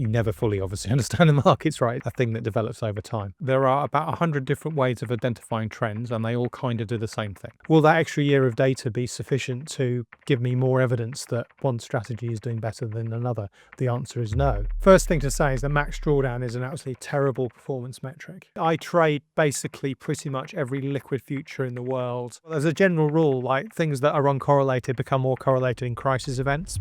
you never fully obviously understand the markets, right? A thing that develops over time. There are about 100 different ways of identifying trends, and they all kind of do the same thing. Will that extra year of data be sufficient to give me more evidence that one strategy is doing better than another? The answer is no. First thing to say is that max drawdown is an absolutely terrible performance metric. I trade basically pretty much every liquid future in the world. As a general rule, like things that are uncorrelated become more correlated in crisis events.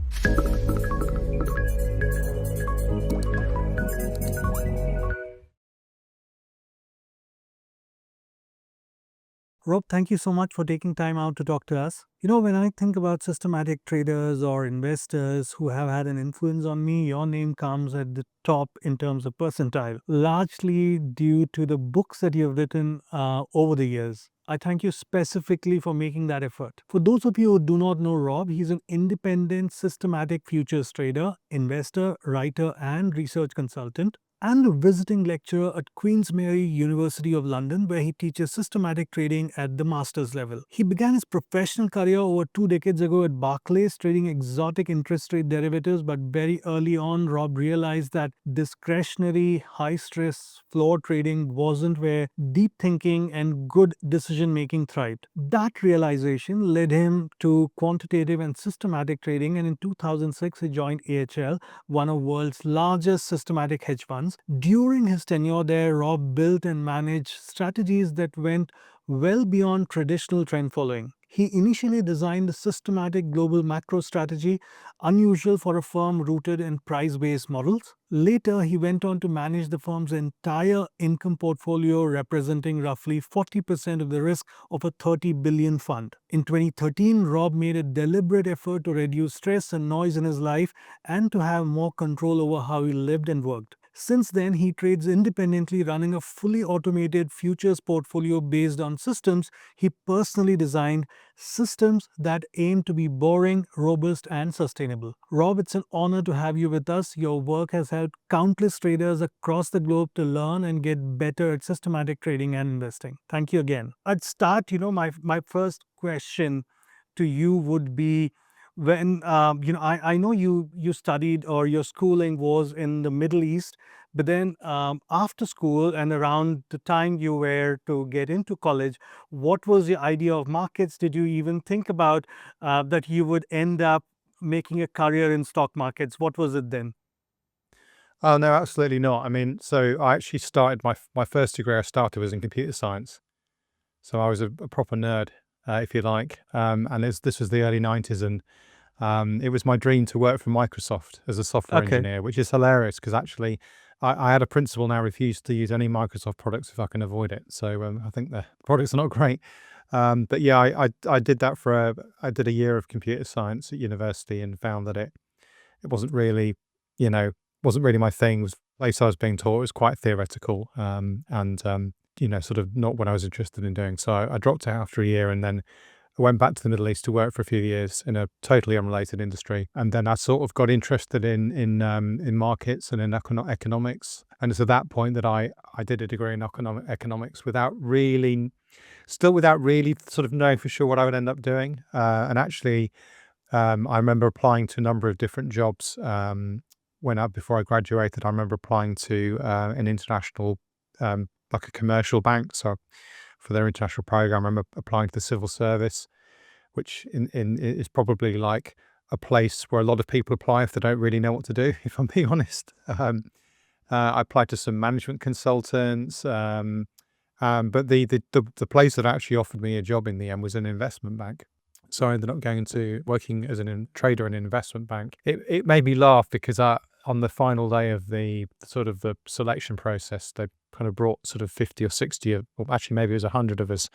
Rob, thank you so much for taking time out to talk to us. When I think about systematic traders or investors who have had an influence on me, your name comes at the top in terms of percentile, largely due to the books that you have written over the years. I thank you specifically for making that effort. For those of you who do not know Rob, he's an independent systematic futures trader, investor, writer, and research consultant, and a visiting lecturer at Queen's Mary University of London, where he teaches systematic trading at the master's level. He began his professional career over 2 decades ago at Barclays, trading exotic interest rate derivatives, but very early on, Rob realized that discretionary, high-stress floor trading wasn't where deep thinking and good decision-making thrived. That realization led him to quantitative and systematic trading, and in 2006, he joined AHL, one of the world's largest systematic hedge funds. During his tenure there, Rob built and managed strategies that went well beyond traditional trend following. He initially designed a systematic global macro strategy, unusual for a firm rooted in price-based models. Later, he went on to manage the firm's entire income portfolio, representing roughly 40% of the risk of a 30 billion fund. In 2013, Rob made a deliberate effort to reduce stress and noise in his life and to have more control over how he lived and worked. Since then, he trades independently, running a fully automated futures portfolio based on systems he personally designed, systems that aim to be boring, robust, and sustainable. Rob, it's an honor to have you with us. Your work has helped countless traders across the globe to learn and get better at systematic trading and investing. Thank you again. I'd start, my first question to you would be, when I know you studied, or your schooling was in the Middle East, but then after school and around the time you were to get into college, what was the idea of markets? Did you even think about that you would end up making a career in stock markets? What was it then? Oh, no, absolutely not. I mean, so I actually started my first degree I started was in computer science. So I was a proper nerd, if you like. And this was the early 90s, and it was my dream to work for Microsoft as a software Okay. engineer, which is hilarious because actually I had a principal now refuse to use any Microsoft products if I can avoid it. So I think the products are not great. But yeah, I did that I did a year of computer science at university and found that it wasn't really, wasn't really my thing. It was the place I was being taught. It was quite theoretical, and sort of not what I was interested in doing. So I dropped out after a year, and then I went back to the Middle East to work for a few years in a totally unrelated industry. And then I sort of got interested in markets and in economics. And it's at that point that I did a degree in economics without really sort of knowing for sure what I would end up doing. And actually, I remember applying to a number of different jobs before I graduated. I remember applying to an international, like a commercial bank. So for their international program, I remember applying to the civil service, which is probably like a place where a lot of people apply if they don't really know what to do, if I'm being honest. I applied to some management consultants, but the place that actually offered me a job in the end was an investment bank. So I ended up going into working as a trader in an investment bank. It made me laugh because on the final day of the selection process, they kind of brought sort of 50 or 60, or actually maybe it was 100 of us,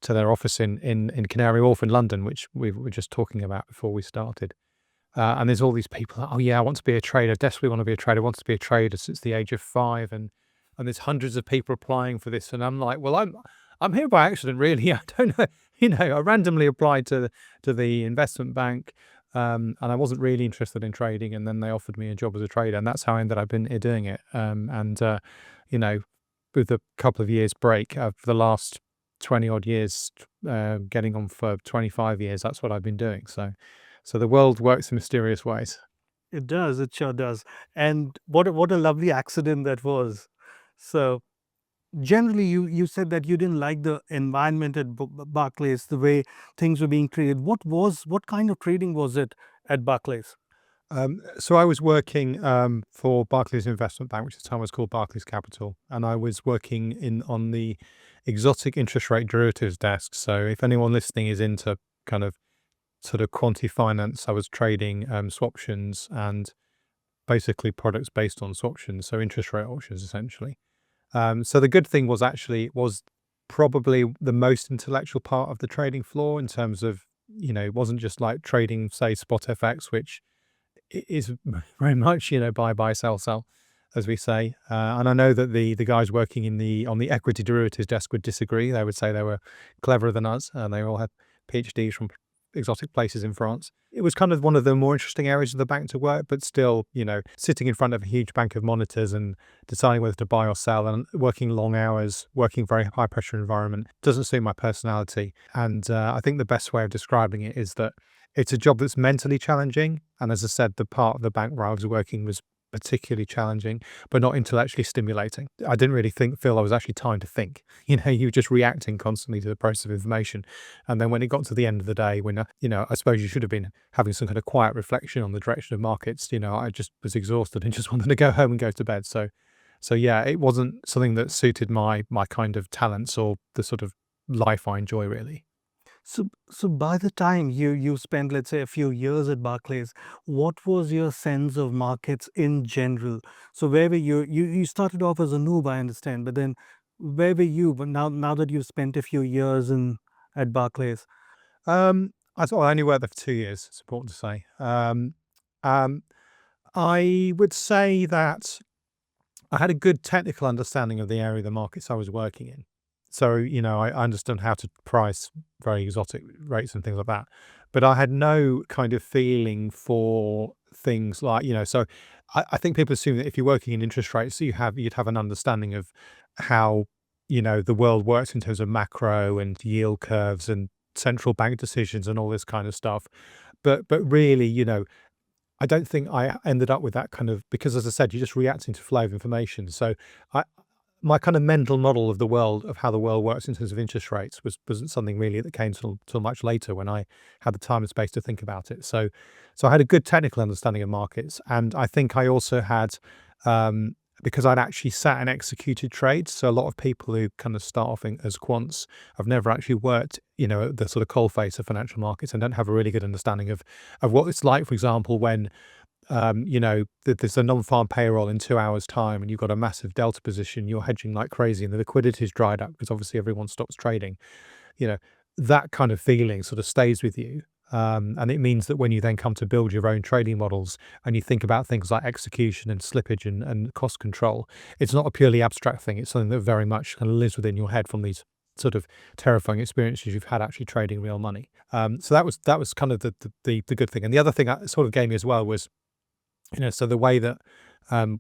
to their office in Canary Wharf in London, which we were just talking about before we started. And there's all these people, oh yeah, I want to be a trader, desperately want to be a trader, want to be a trader since the age of 5, and there's hundreds of people applying for this, and I'm like, well, I'm here by accident, really. I don't know, I randomly applied to the investment bank, and I wasn't really interested in trading, and then they offered me a job as a trader, and that's how I ended up doing it. With a couple of years break, for the last 20 odd years, getting on for 25 years, that's what I've been doing. So the world works in mysterious ways. It does. It sure does. And what a lovely accident that was. So generally, you said that you didn't like the environment at Barclays, the way things were being traded. What kind of trading was it at Barclays? So I was working for Barclays Investment Bank, which at the time was called Barclays Capital, and I was working in on the exotic interest rate derivatives desk. So if anyone listening is into kind of sort of quantity finance, I was trading swaptions and basically products based on swaptions, so interest rate options essentially. So the good thing was actually it was probably the most intellectual part of the trading floor in terms of, it wasn't just like trading, say, spot FX, which is very much, buy, sell, as we say. And I know that the guys working on the equity derivatives desk would disagree. They would say they were cleverer than us, and they all had PhDs from exotic places in France. It was kind of one of the more interesting areas of the bank to work, but still, sitting in front of a huge bank of monitors and deciding whether to buy or sell and working long hours, working very high pressure environment doesn't suit my personality. And I think the best way of describing it is that it's a job that's mentally challenging. And as I said, the part of the bank where I was working was particularly challenging, but not intellectually stimulating. I didn't really feel I was actually time to think. You were just reacting constantly to the process of information. And then when it got to the end of the day, when, I suppose you should have been having some kind of quiet reflection on the direction of markets, I just was exhausted and just wanted to go home and go to bed. So yeah, it wasn't something that suited my kind of talents or the sort of life I enjoy really. So by the time you spent, let's say, a few years at Barclays, what was your sense of markets in general? So where were you started off as a noob, I understand, but then where were you? But now that you've spent a few years in at Barclays, I thought I only worked there for 2 years. It's important to say. Um, I would say that I had a good technical understanding of the area of the markets I was working in. So, I understood how to price very exotic rates and things like that. But I had no kind of feeling for things like, so I think people assume that if you're working in interest rates, you'd have an understanding of how, the world works in terms of macro and yield curves and central bank decisions and all this kind of stuff. But really, I don't think I ended up with that kind of, because as I said, you're just reacting to flow of information. So I my kind of mental model of the world, of how the world works in terms of interest rates wasn't something really that came till much later when I had the time and space to think about it. So I had a good technical understanding of markets, and I think I also had, because I'd actually sat and executed trades. So a lot of people who kind of start off as quants have never actually worked, at the sort of coalface of financial markets and don't have a really good understanding of what it's like, for example, when there's a non-farm payroll in 2 hours' time and you've got a massive delta position, you're hedging like crazy and the liquidity's dried up because obviously everyone stops trading. You know, that kind of feeling sort of stays with you. And it means that when you then come to build your own trading models and you think about things like execution and slippage and cost control, it's not a purely abstract thing. It's something that very much kind of lives within your head from these sort of terrifying experiences you've had actually trading real money. So that was kind of the good thing. And the other thing that sort of gave me as well was, so the way that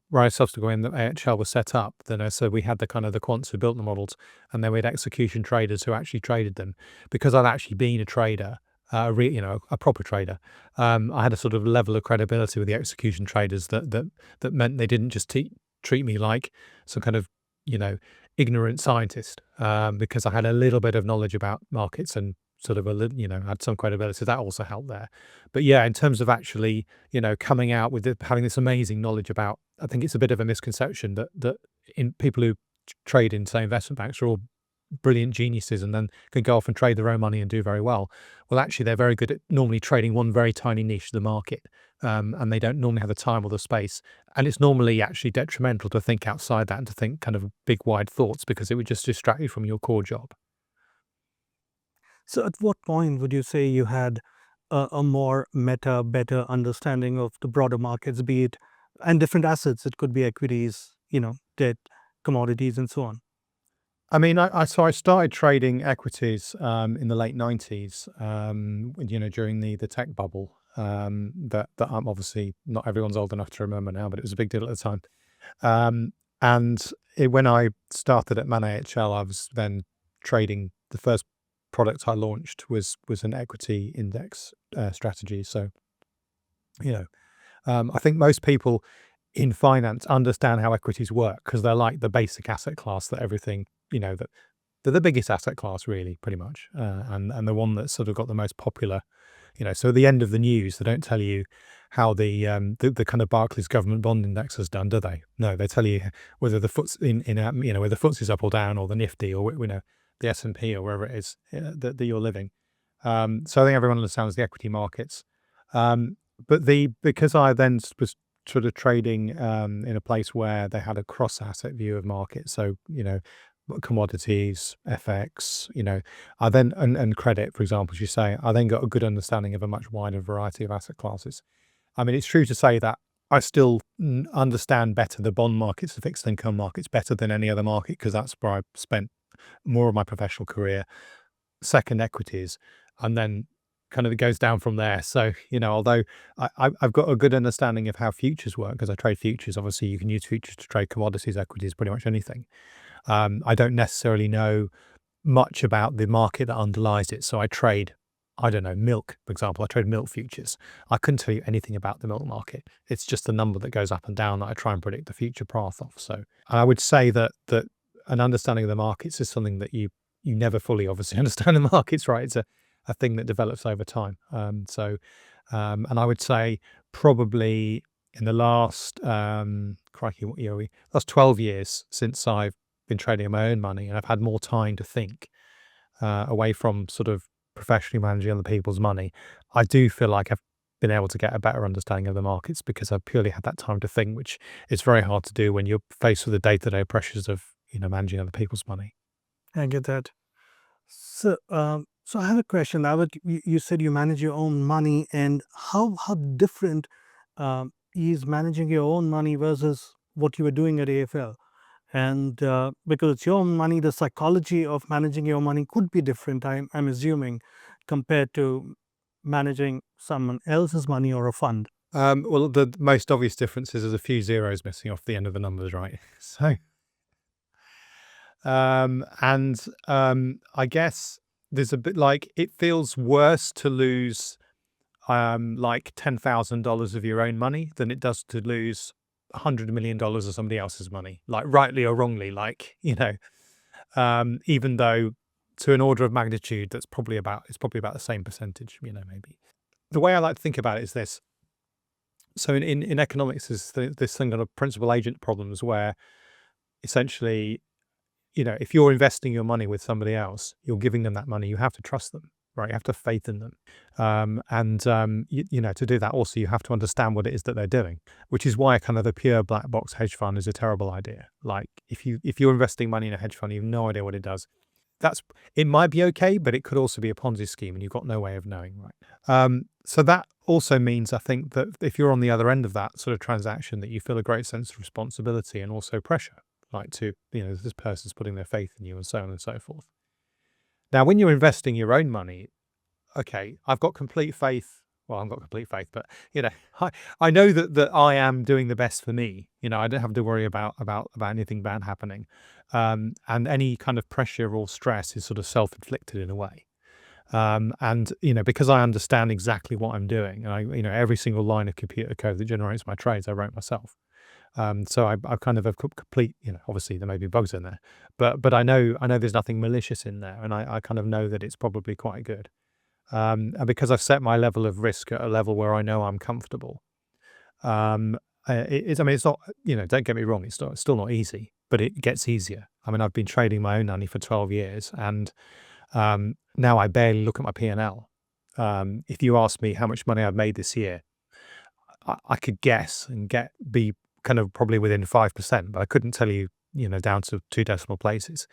Rise Subsequent and the AHL was set up, then so we had the kind of the quants who built the models, and then we had execution traders who actually traded them. Because I'd actually been a trader, a proper trader, I had a sort of level of credibility with the execution traders that meant they didn't just treat me like some kind of you know ignorant scientist, because I had a little bit of knowledge about markets and sort of had some credibility. That also helped there. But yeah, in terms of actually, coming out with having this amazing knowledge about, I think it's a bit of a misconception that in people who trade in, say, investment banks are all brilliant geniuses and then can go off and trade their own money and do very well. Well, actually, they're very good at normally trading one very tiny niche of the market, and they don't normally have the time or the space. And it's normally actually detrimental to think outside that and to think kind of big, wide thoughts, because it would just distract you from your core job. so at what point would you say you had a more better understanding of the broader markets, be it and different assets? It could be equities, debt, commodities, and so on. I mean, so I started trading equities in the late 90s, during the tech bubble. That I'm obviously not everyone's old enough to remember now, but it was a big deal at the time. And when I started at Man AHL, I was then trading. The first product I launched was an equity index strategy. So, you know, I think most people in finance understand how equities work because they're like the basic asset class that everything, that they're the biggest asset class really, pretty much, and the one that's sort of got the most popular. So at the end of the news, they don't tell you how the kind of Barclays government bond index has done, do they? No, they tell you whether the FTSE whether the FTSE's up or down, or the Nifty, or the S&P, or wherever it is that you're living. So I think everyone understands the equity markets. But because I then was sort of trading in a place where they had a cross asset view of markets, so commodities, FX, I then and credit, for example, as you say, I then got a good understanding of a much wider variety of asset classes. I mean, it's true to say that I still understand better the bond markets, the fixed income markets, better than any other market, because that's where I spent more of my professional career. Second, equities, and then kind of it goes down from there. So, although I've got a good understanding of how futures work, because I trade futures. Obviously, you can use futures to trade commodities, equities, pretty much anything. I don't necessarily know much about the market that underlies it. So I trade, I don't know, milk, for example. I trade milk futures. I couldn't tell you anything about the milk market. It's just the number that goes up and down that I try and predict the future path of. So I would say that an understanding of the markets is something that you never fully obviously understand the markets, right? It's a thing that develops over time. And I would say probably in the last, crikey, what year are we? Last 12 years since I've been trading my own money, and I've had more time to think away from sort of professionally managing other people's money. I do feel like I've been able to get a better understanding of the markets because I've purely had that time to think, which is very hard to do when you're faced with the day-to-day pressures of managing other people's money. I get that. So, so I have a question. You said you manage your own money, and how different is managing your own money versus what you were doing at AFL? And because it's your own money, the psychology of managing your money could be different, I'm assuming, compared to managing someone else's money or a fund. Well, the most obvious difference is there's a few zeros missing off the end of the numbers, right? So, I guess there's a bit like, it feels worse to lose like $10,000 of your own money than it does to lose $100 million of somebody else's money, like rightly or wrongly, like, even though to an order of magnitude, it's probably about the same percentage, maybe. The way I like to think about it is this. So in economics, there's this thing called principal agent problems, where essentially, if you're investing your money with somebody else, you're giving them that money, you have to trust them, right? You have to have faith in them. To do that also, you have to understand what it is that they're doing, which is why kind of a pure black box hedge fund is a terrible idea. Like if you're investing money in a hedge fund, you have no idea what it does. It might be okay, but it could also be a Ponzi scheme, and you've got no way of knowing, right? So that also means, I think, that if you're on the other end of that sort of transaction, that you feel a great sense of responsibility and also pressure, like to, this person's putting their faith in you, and so on and so forth. Now, when you're investing your own money, okay, I've got complete faith. Well, I've got complete faith, but I know that I am doing the best for me. I don't have to worry about anything bad happening, and any kind of pressure or stress is sort of self-inflicted in a way. And because I understand exactly what I'm doing, and every single line of computer code that generates my trades, I wrote myself. So I kind of have complete, obviously there may be bugs in there, but I know there's nothing malicious in there, and I kind of know that it's probably quite good. And because I've set my level of risk at a level where I know I'm comfortable, it's not, don't get me wrong, it's still not easy, but it gets easier. I mean, I've been trading my own money for 12 years, and now I barely look at my P&L. If you ask me how much money I've made this year, I could guess and be kind of probably within 5%, but I couldn't tell you, down to 2 decimal places.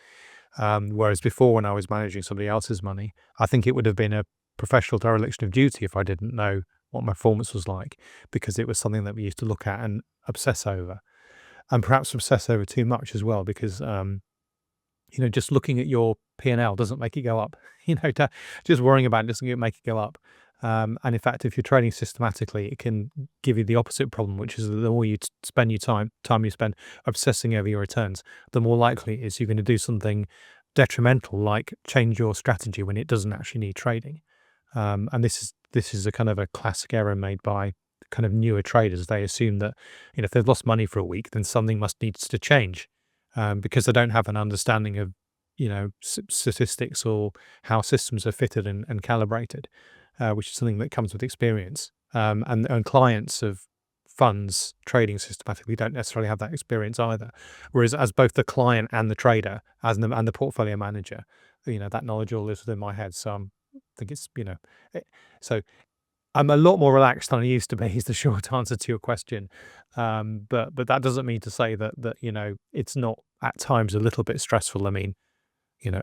Whereas before, when I was managing somebody else's money, I think it would have been a professional dereliction of duty if I didn't know what my performance was like, because it was something that we used to look at and obsess over, and perhaps obsess over too much as well, because just looking at your P&L doesn't make it go up. Just worrying about it doesn't make it go up. And in fact, if you're trading systematically, it can give you the opposite problem, which is the more you spend your time you spend obsessing over your returns, the more likely it is you're going to do something detrimental, like change your strategy when it doesn't actually need trading. And this is a kind of a classic error made by kind of newer traders, they assume that, if they've lost money for a week, then something needs to change, because they don't have an understanding of, statistics or how systems are fitted and calibrated, which is something that comes with experience. And clients of funds trading systematically don't necessarily have that experience either. Whereas as both the client and the trader, and the portfolio manager, that knowledge all lives within my head. So I think it's, so I'm a lot more relaxed than I used to be, is the short answer to your question. But that doesn't mean to say that it's not at times a little bit stressful. I mean,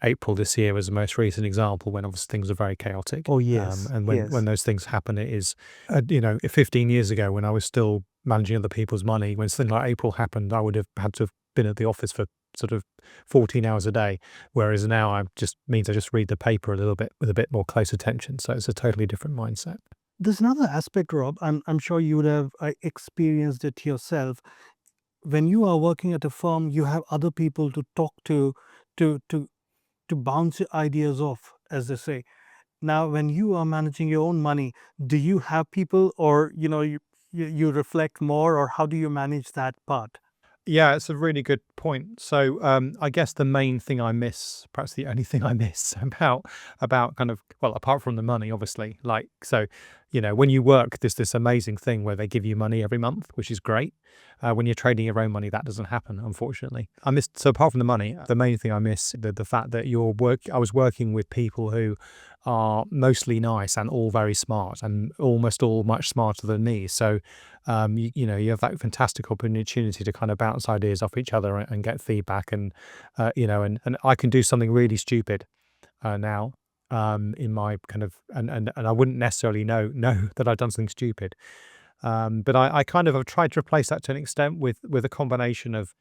April this year was the most recent example when obviously things are very chaotic. Oh, yes. And when those things happen, it is, 15 years ago when I was still managing other people's money, when something like April happened, I would have had to have been at the office for sort of 14 hours a day. Whereas now I just read the paper a little bit with a bit more close attention. So it's a totally different mindset. There's another aspect, Rob. I'm sure you would have experienced it yourself. When you are working at a firm, you have other people to talk to bounce ideas off, as they say. Now, when you are managing your own money, do you have people, or you reflect more, or how do you manage that part? Yeah, it's a really good point. So I guess the main thing I miss, perhaps the only thing I miss about kind of, well, apart from the money, obviously, like, so, when you work, there's this amazing thing where they give you money every month, which is great. When you're trading your own money, that doesn't happen, unfortunately. So apart from the money, the main thing I miss, the fact that I was working with people who are mostly nice and all very smart, and almost all much smarter than me. So you have that fantastic opportunity to kind of bounce ideas off each other and get feedback, and and I can do something really stupid now, in my kind of, and I wouldn't necessarily know that I've done something stupid, but I kind of have tried to replace that to an extent with a combination of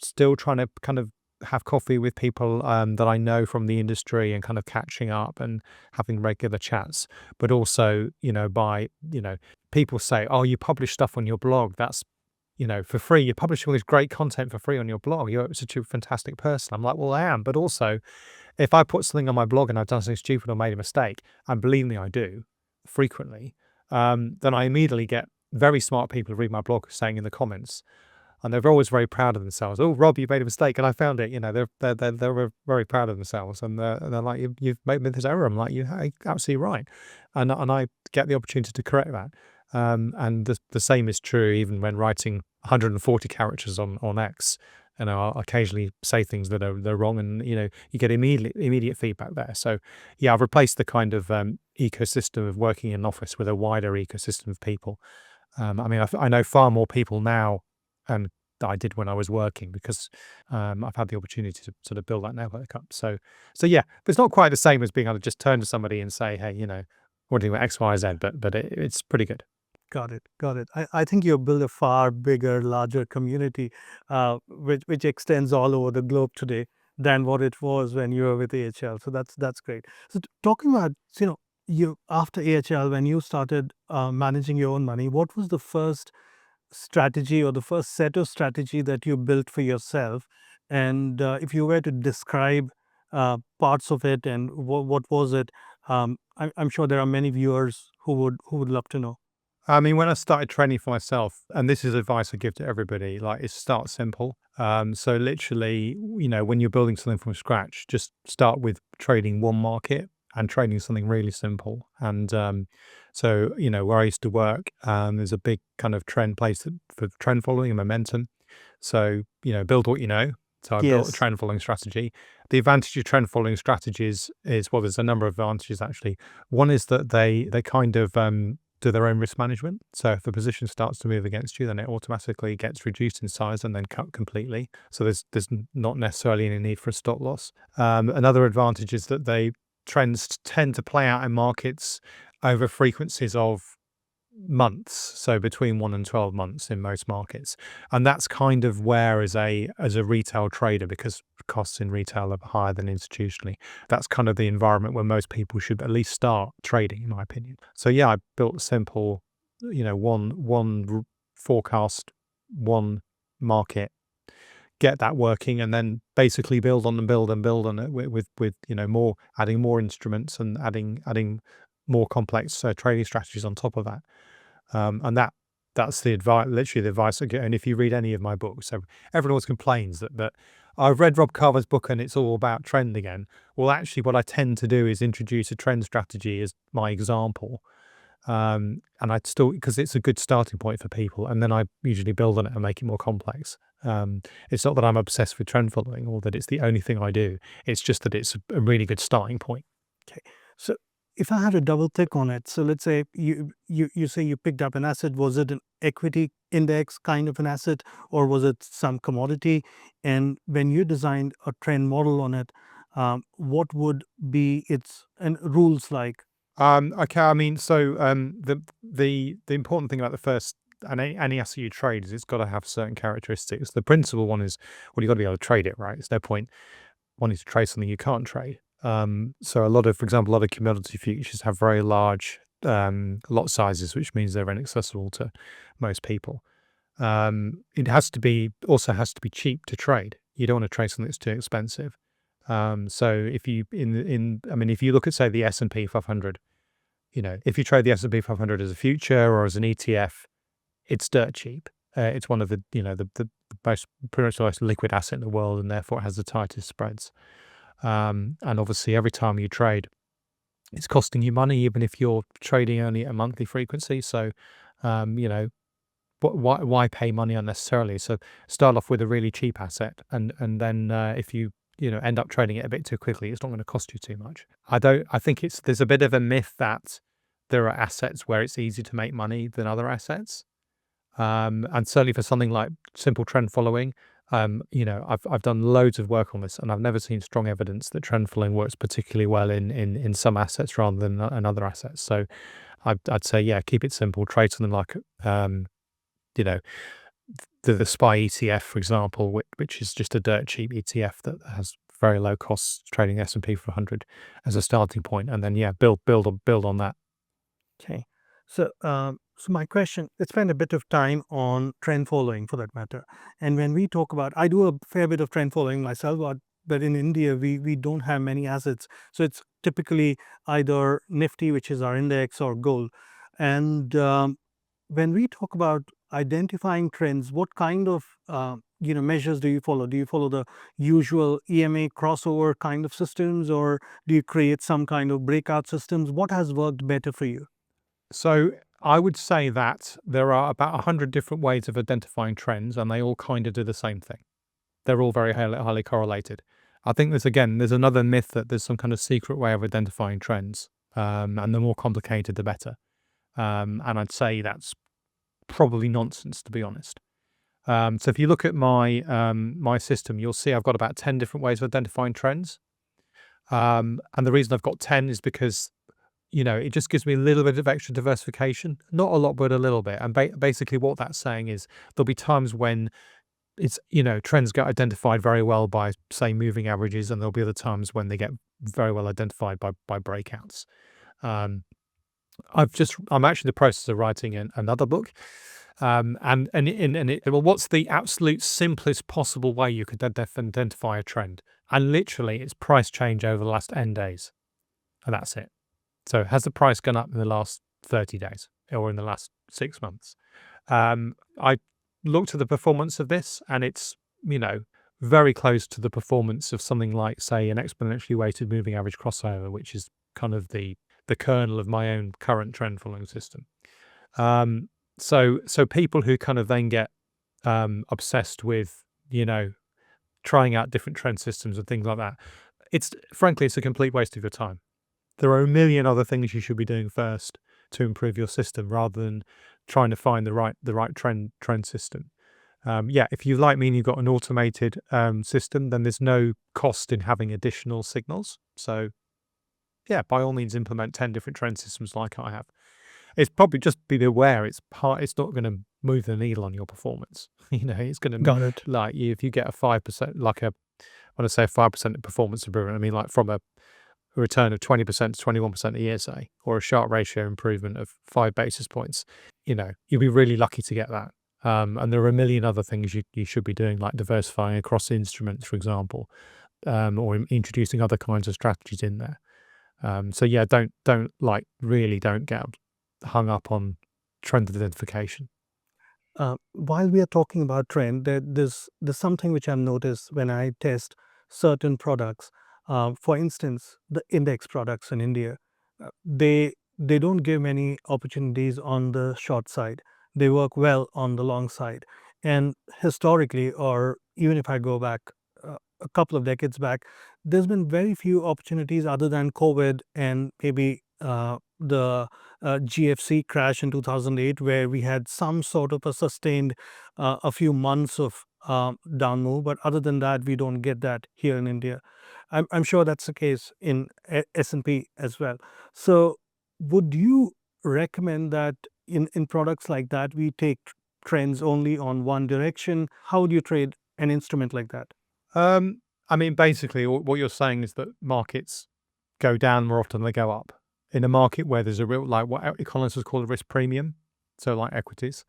still trying to kind of have coffee with people that I know from the industry and kind of catching up and having regular chats, but also, by, people say, oh, you publish stuff on your blog. That's, for free. You're publishing all this great content for free on your blog. You're such a fantastic person. I'm like, well, I am. But also, if I put something on my blog and I've done something stupid or made a mistake, and believe me, I do frequently, then I immediately get very smart people who read my blog saying in the comments, and they're always very proud of themselves. Oh, Rob, you made a mistake, and I found it. They're very proud of themselves, and they're like, you've made this error. I'm like, you're absolutely right, and I get the opportunity to correct that. And the same is true even when writing 140 characters on X. I'll occasionally say things that are wrong, and you get immediate feedback there. So yeah, I've replaced the kind of ecosystem of working in an office with a wider ecosystem of people. I mean, I know far more people now and that I did when I was working, because I've had the opportunity to sort of build that network up. So yeah, but it's not quite the same as being able to just turn to somebody and say, hey, what do you think about X, Y, Z? But it's pretty good. Got it. Got it. I think you've built a far bigger, larger community, which extends all over the globe today than what it was when you were with AHL. So that's great. So talking about, you after AHL, when you started managing your own money, what was the first strategy or the first set of strategy that you built for yourself? And if you were to describe parts of it, and what was it? I'm sure there are many viewers who would love to know. I mean, when I started training for myself, and this is advice I give to everybody, like, is start simple. So literally, when you're building something from scratch, just start with trading one market and trading something really simple. And so, where I used to work, there's a big kind of trend place for trend following and momentum. So, build what you know. So I built a Yes. trend following strategy. The advantage of trend following strategies is, well, there's a number of advantages actually. One is that they kind of do their own risk management. So if the position starts to move against you, then it automatically gets reduced in size and then cut completely. So there's not necessarily any need for a stop loss. Another advantage is that trends tend to play out in markets over frequencies of months, so between 1 and 12 months in most markets. And that's kind of where, as a retail trader, because costs in retail are higher than institutionally, that's kind of the environment where most people should at least start trading, in my opinion. So yeah, I built a simple, one forecast, one market, get that working, and then basically build on it with more, adding more instruments and adding more complex trading strategies on top of that. And That's the advice, literally the advice I get. And if you read any of my books, so everyone always complains that I've read Rob Carver's book and it's all about trend again. Well, actually, what I tend to do is introduce a trend strategy as my example. And I'd still, because it's a good starting point for people, and then I usually build on it and make it more complex. It's not that I'm obsessed with trend following or that it's the only thing I do. It's just that it's a really good starting point. Okay. So if I had to double click on it, so let's say you say you picked up an asset. Was it an equity index kind of an asset, or was it some commodity? And when you designed a trend model on it, what would be its and rules like? Okay, I mean, so the important thing about the first and any asset you trade is it's got to have certain characteristics. The principal one is, well, you got to be able to trade it, right? There's no point wanting to trade something you can't trade. So for example, a lot of commodity futures have very large lot sizes, which means they're inaccessible to most people. It also has to be cheap to trade. You don't want to trade something that's too expensive. So if you if you look at, say, the S&P 500, if you trade the S&P 500 as a future or as an ETF, it's dirt cheap. It's one of the pretty much the most liquid asset in the world, and therefore it has the tightest spreads. And obviously, every time you trade, it's costing you money, even if you're trading only at a monthly frequency. So, why pay money unnecessarily? So start off with a really cheap asset, and then if you end up trading it a bit too quickly, it's not going to cost you too much. I think there's a bit of a myth that there are assets where it's easier to make money than other assets. And certainly for something like simple trend following, I've done loads of work on this, and I've never seen strong evidence that trend following works particularly well in some assets rather than in other assets. So I'd say, yeah, keep it simple. Trade something like the SPY ETF, for example, which is just a dirt cheap ETF that has very low costs trading the S&P 500 as a starting point, and then build on that. Okay. So, so my question, let's spend a bit of time on trend following for that matter. And when we talk about, I do a fair bit of trend following myself, but in India, we don't have many assets. So it's typically either Nifty, which is our index, or gold. And when we talk about identifying trends, what kind of measures do you follow? Do you follow the usual EMA crossover kind of systems, or do you create some kind of breakout systems? What has worked better for you? So I would say that there are about 100 different ways of identifying trends, and they all kind of do the same thing. They're all very highly correlated. I think there's another myth that there's some kind of secret way of identifying trends, and the more complicated, the better. And I'd say that's probably nonsense, to be honest. So if you look at my system, you'll see I've got about 10 different ways of identifying trends. And the reason I've got 10 is because it just gives me a little bit of extra diversification, not a lot, but a little bit. And basically what that's saying is there'll be times when it's, trends get identified very well by, say, moving averages, and there'll be other times when they get very well identified by breakouts. I'm actually in the process of writing another book. Well, what's the absolute simplest possible way you could identify a trend? And literally it's price change over the last N days. And that's it. So has the price gone up in the last 30 days or in the last 6 months? I looked at the performance of this, and it's, very close to the performance of something like, say, an exponentially weighted moving average crossover, which is kind of the kernel of my own current trend following system. So people who kind of then get obsessed with, trying out different trend systems and things like that, frankly, it's a complete waste of your time. There are a million other things you should be doing first to improve your system, rather than trying to find the right trend system. If you, like me, and you've got an automated system, then there's no cost in having additional signals. So by all means, implement 10 different trend systems like I have. It's probably just be aware it's not going to move the needle on your performance. It's going to, Got it. like, if you get a 5%, when I say 5% performance improvement, I mean like from a return of 20% to 21% a year, say, or a Sharpe ratio improvement of 5 basis points, you'll be really lucky to get that. And there are a million other things you should be doing, like diversifying across instruments, for example, or introducing other kinds of strategies in there. Don't get hung up on trend identification. While we are talking about trend, there's something which I've noticed when I test certain products. For instance, the index products in India, they don't give many opportunities on the short side. They work well on the long side. And historically, or even if I go back a couple of decades back, there's been very few opportunities other than COVID and maybe the GFC crash in 2008, where we had some sort of a sustained a few months of down move. But other than that, we don't get that here in India. I'm sure that's the case in S&P as well. So would you recommend that in products like that, we take trends only on one direction? How would you trade an instrument like that? I mean, basically, what you're saying is that markets go down more often than they go up. In a market where there's a real, like what economists would call a risk premium, so like equities.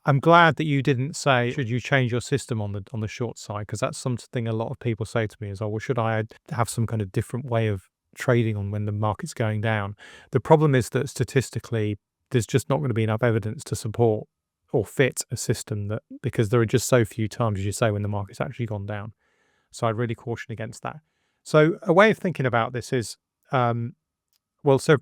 I'm glad that you didn't say, should you change your system on the short side? Because that's something a lot of people say to me is, oh, well, should I have some kind of different way of trading on when the market's going down? The problem is that statistically, there's just not going to be enough evidence to support or fit a system that, because there are just so few times, as you say, when the market's actually gone down. So I'd really caution against that. So a way of thinking about this is, so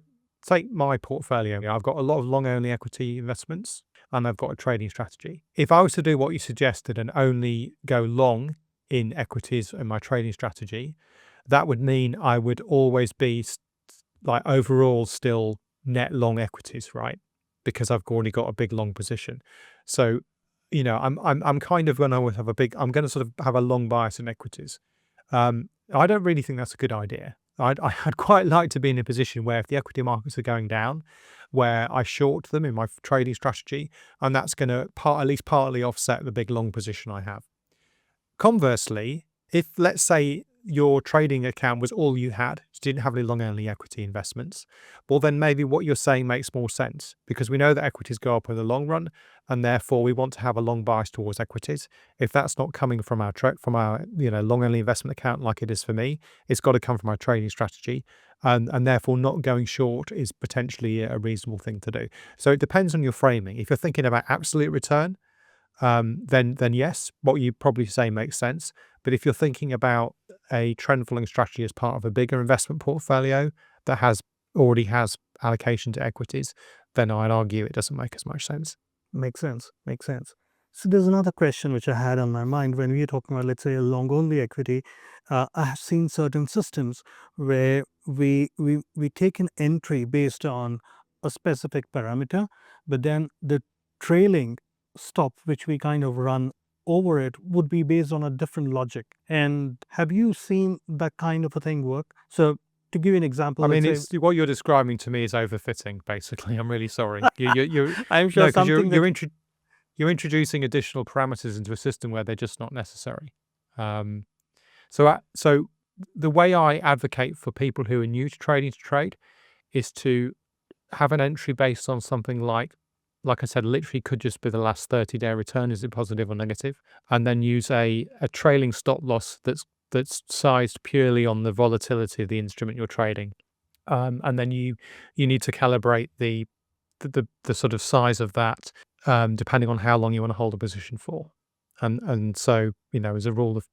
take my portfolio. I've got a lot of long-only equity investments and I've got a trading strategy. If I was to do what you suggested and only go long in equities in my trading strategy, that would mean I would always be like overall still net long equities, right? Because I've already got a big long position. So, I'm kind of going to have I'm going to sort of have a long bias in equities. I don't really think that's a good idea. I'd quite like to be in a position where if the equity markets are going down, where I short them in my trading strategy, and that's going to at least partly offset the big long position I have. Conversely, if let's say your trading account was all you had, you didn't have any long-only equity investments, well, then maybe what you're saying makes more sense because we know that equities go up in the long run, and therefore we want to have a long bias towards equities. If that's not coming from our long-only investment account like it is for me, it's got to come from our trading strategy, and therefore not going short is potentially a reasonable thing to do. So it depends on your framing. If you're thinking about absolute return, then yes, what you probably say makes sense. But if you're thinking about a trend following strategy as part of a bigger investment portfolio that already has allocation to equities, then I'd argue it doesn't make as much sense. Makes sense. Makes sense. So there's another question which I had on my mind when we are talking about, let's say, a long only equity. I have seen certain systems where we take an entry based on a specific parameter, but then the trailing stop, which we kind of run over it, would be based on a different logic. And have you seen that kind of a thing work? So to give you an example, I mean, let's say, it's what you're describing to me is overfitting. Basically, I'm really sorry. You I'm no, sure because something that you're introducing additional parameters into a system where they're just not necessary. So the way I advocate for people who are new to trading to trade is to have an entry based on something like I said, literally could just be the last 30-day return, is it positive or negative, and then use a trailing stop loss that's sized purely on the volatility of the instrument you're trading, and then you need to calibrate the sort of size of that depending on how long you want to hold a position for, and so as a rule of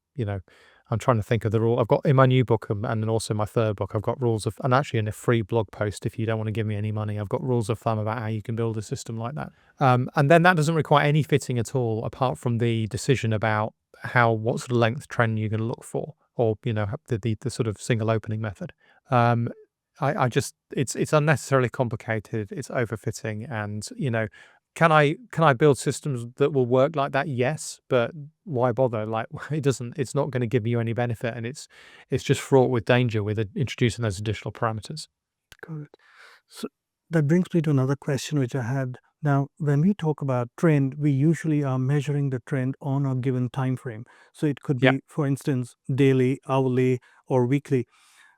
I'm trying to think of the rule. I've got in my new book and then also my third book, I've got rules of, and actually in a free blog post, if you don't want to give me any money, I've got rules of thumb about how you can build a system like that. And then that doesn't require any fitting at all, apart from the decision about what sort of length trend you're going to look for, or the sort of single opening method. I just it's unnecessarily complicated. It's overfitting, and can I build systems that will work like that? Yes, but why bother? Like it's not going to give you any benefit, and it's just fraught with danger with introducing those additional parameters. got it. So that brings me to another question which I had. Now, when we talk about trend, we usually are measuring the trend on a given time frame. So it could Yeah. be, for instance, daily, hourly, or weekly.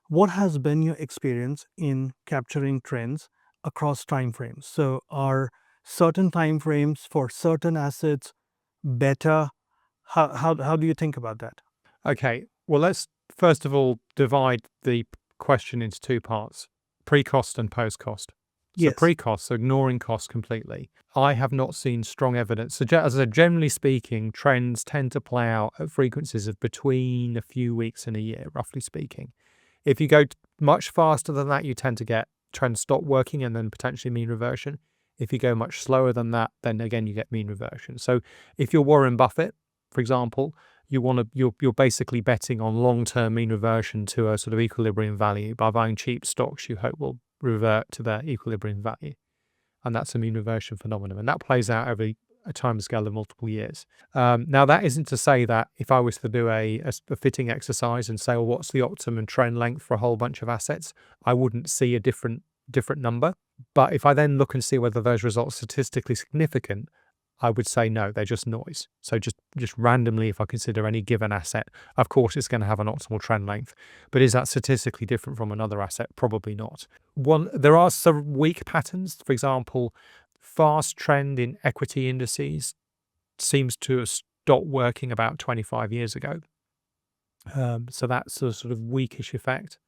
What has been your experience in capturing trends across time frames? So are certain time frames for certain assets better? How do you think about that? Okay. Well, let's first of all divide the question into two parts: pre-cost and post-cost. So Yes. pre-cost, so ignoring costs completely. I have not seen strong evidence. So as I said, generally speaking, trends tend to play out at frequencies of between a few weeks and a year, roughly speaking. If you go much faster than that, you tend to get trends stop working and then potentially mean reversion. If you go much slower than that, then again you get mean reversion. So if you're Warren Buffett, for example, you're basically betting on long-term mean reversion to a sort of equilibrium value by buying cheap stocks you hope will revert to their equilibrium value. And that's a mean reversion phenomenon. And that plays out over a time scale of multiple years. Now, that isn't to say that if I was to do a fitting exercise and say, well, what's the optimum trend length for a whole bunch of assets, I wouldn't see a different number. But if I then look and see whether those results are statistically significant, I would say no, they're just noise. So just randomly, if I consider any given asset, of course it's going to have an optimal trend length. But is that statistically different from another asset? Probably not. There are some weak patterns. For example, fast trend in equity indices seems to have stopped working about 25 years ago. So that's a sort of weakish effect.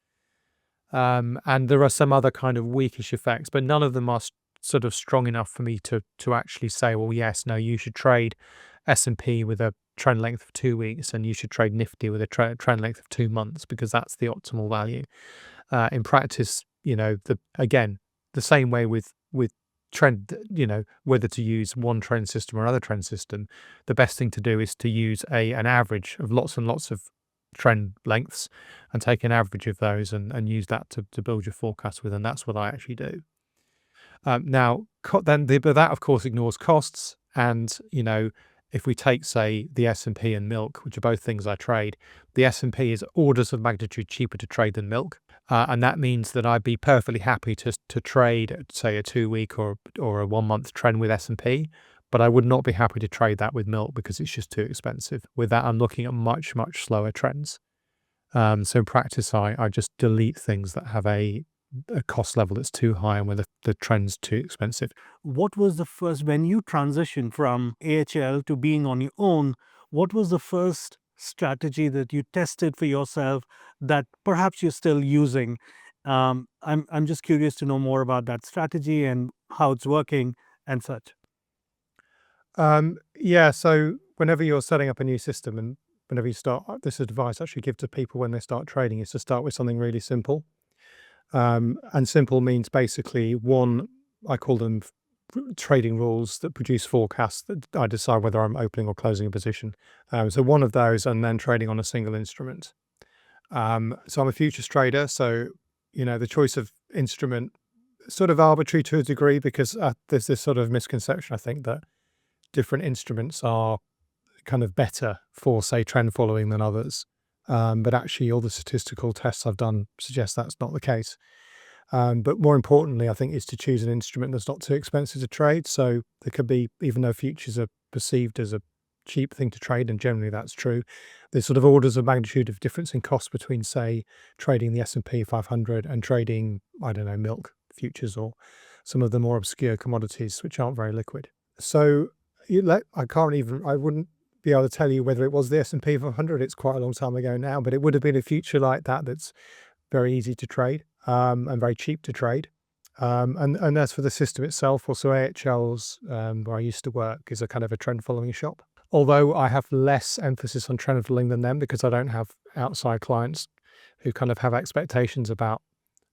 And there are some other kind of weakish effects, but none of them are sort of strong enough for me to actually say, well, yes, no, you should trade S&P with a trend length of 2 weeks and you should trade Nifty with a trend length of 2 months because that's the optimal value. In practice, the same way with trend, whether to use one trend system or another trend system, the best thing to do is to use an average of lots and lots of trend lengths and take an average of those and use that to build your forecast with, and that's what I actually do. Now, but that of course ignores costs, and if we take, say, the S&P and milk, which are both things I trade, the S&P is orders of magnitude cheaper to trade than milk, and that means that I'd be perfectly happy to trade, say, a 2-week or a 1-month trend with S&P, but I would not be happy to trade that with milk because it's just too expensive. With that, I'm looking at much, much slower trends. So in practice, I just delete things that have a cost level that's too high and where the trend's too expensive. What was the first, when you transitioned from AHL to being on your own, what was the first strategy that you tested for yourself that perhaps you're still using? I'm just curious to know more about that strategy and how it's working and such. Yeah, so whenever you're setting up a new system and whenever you start, this advice I actually give to people when they start trading is to start with something really simple. And simple means basically one, I call them trading rules that produce forecasts that I decide whether I'm opening or closing a position. So one of those, and then trading on a single instrument. So I'm a futures trader, so the choice of instrument sort of arbitrary to a degree because there's this sort of misconception, I think, that different instruments are kind of better for, say, trend following than others. But actually, all the statistical tests I've done suggest that's not the case. But more importantly, I think, is to choose an instrument that's not too expensive to trade. So there could be, even though futures are perceived as a cheap thing to trade, and generally that's true, there's sort of orders of magnitude of difference in cost between, say, trading the S&P 500 and trading, I don't know, milk futures or some of the more obscure commodities which aren't very liquid. So I wouldn't be able to tell you whether it was the S&P 500. It's quite a long time ago now, but it would have been a future like that that's very easy to trade and very cheap to trade. And as for the system itself, also AHL's, where I used to work, is a kind of a trend following shop. Although I have less emphasis on trend following than them because I don't have outside clients who kind of have expectations about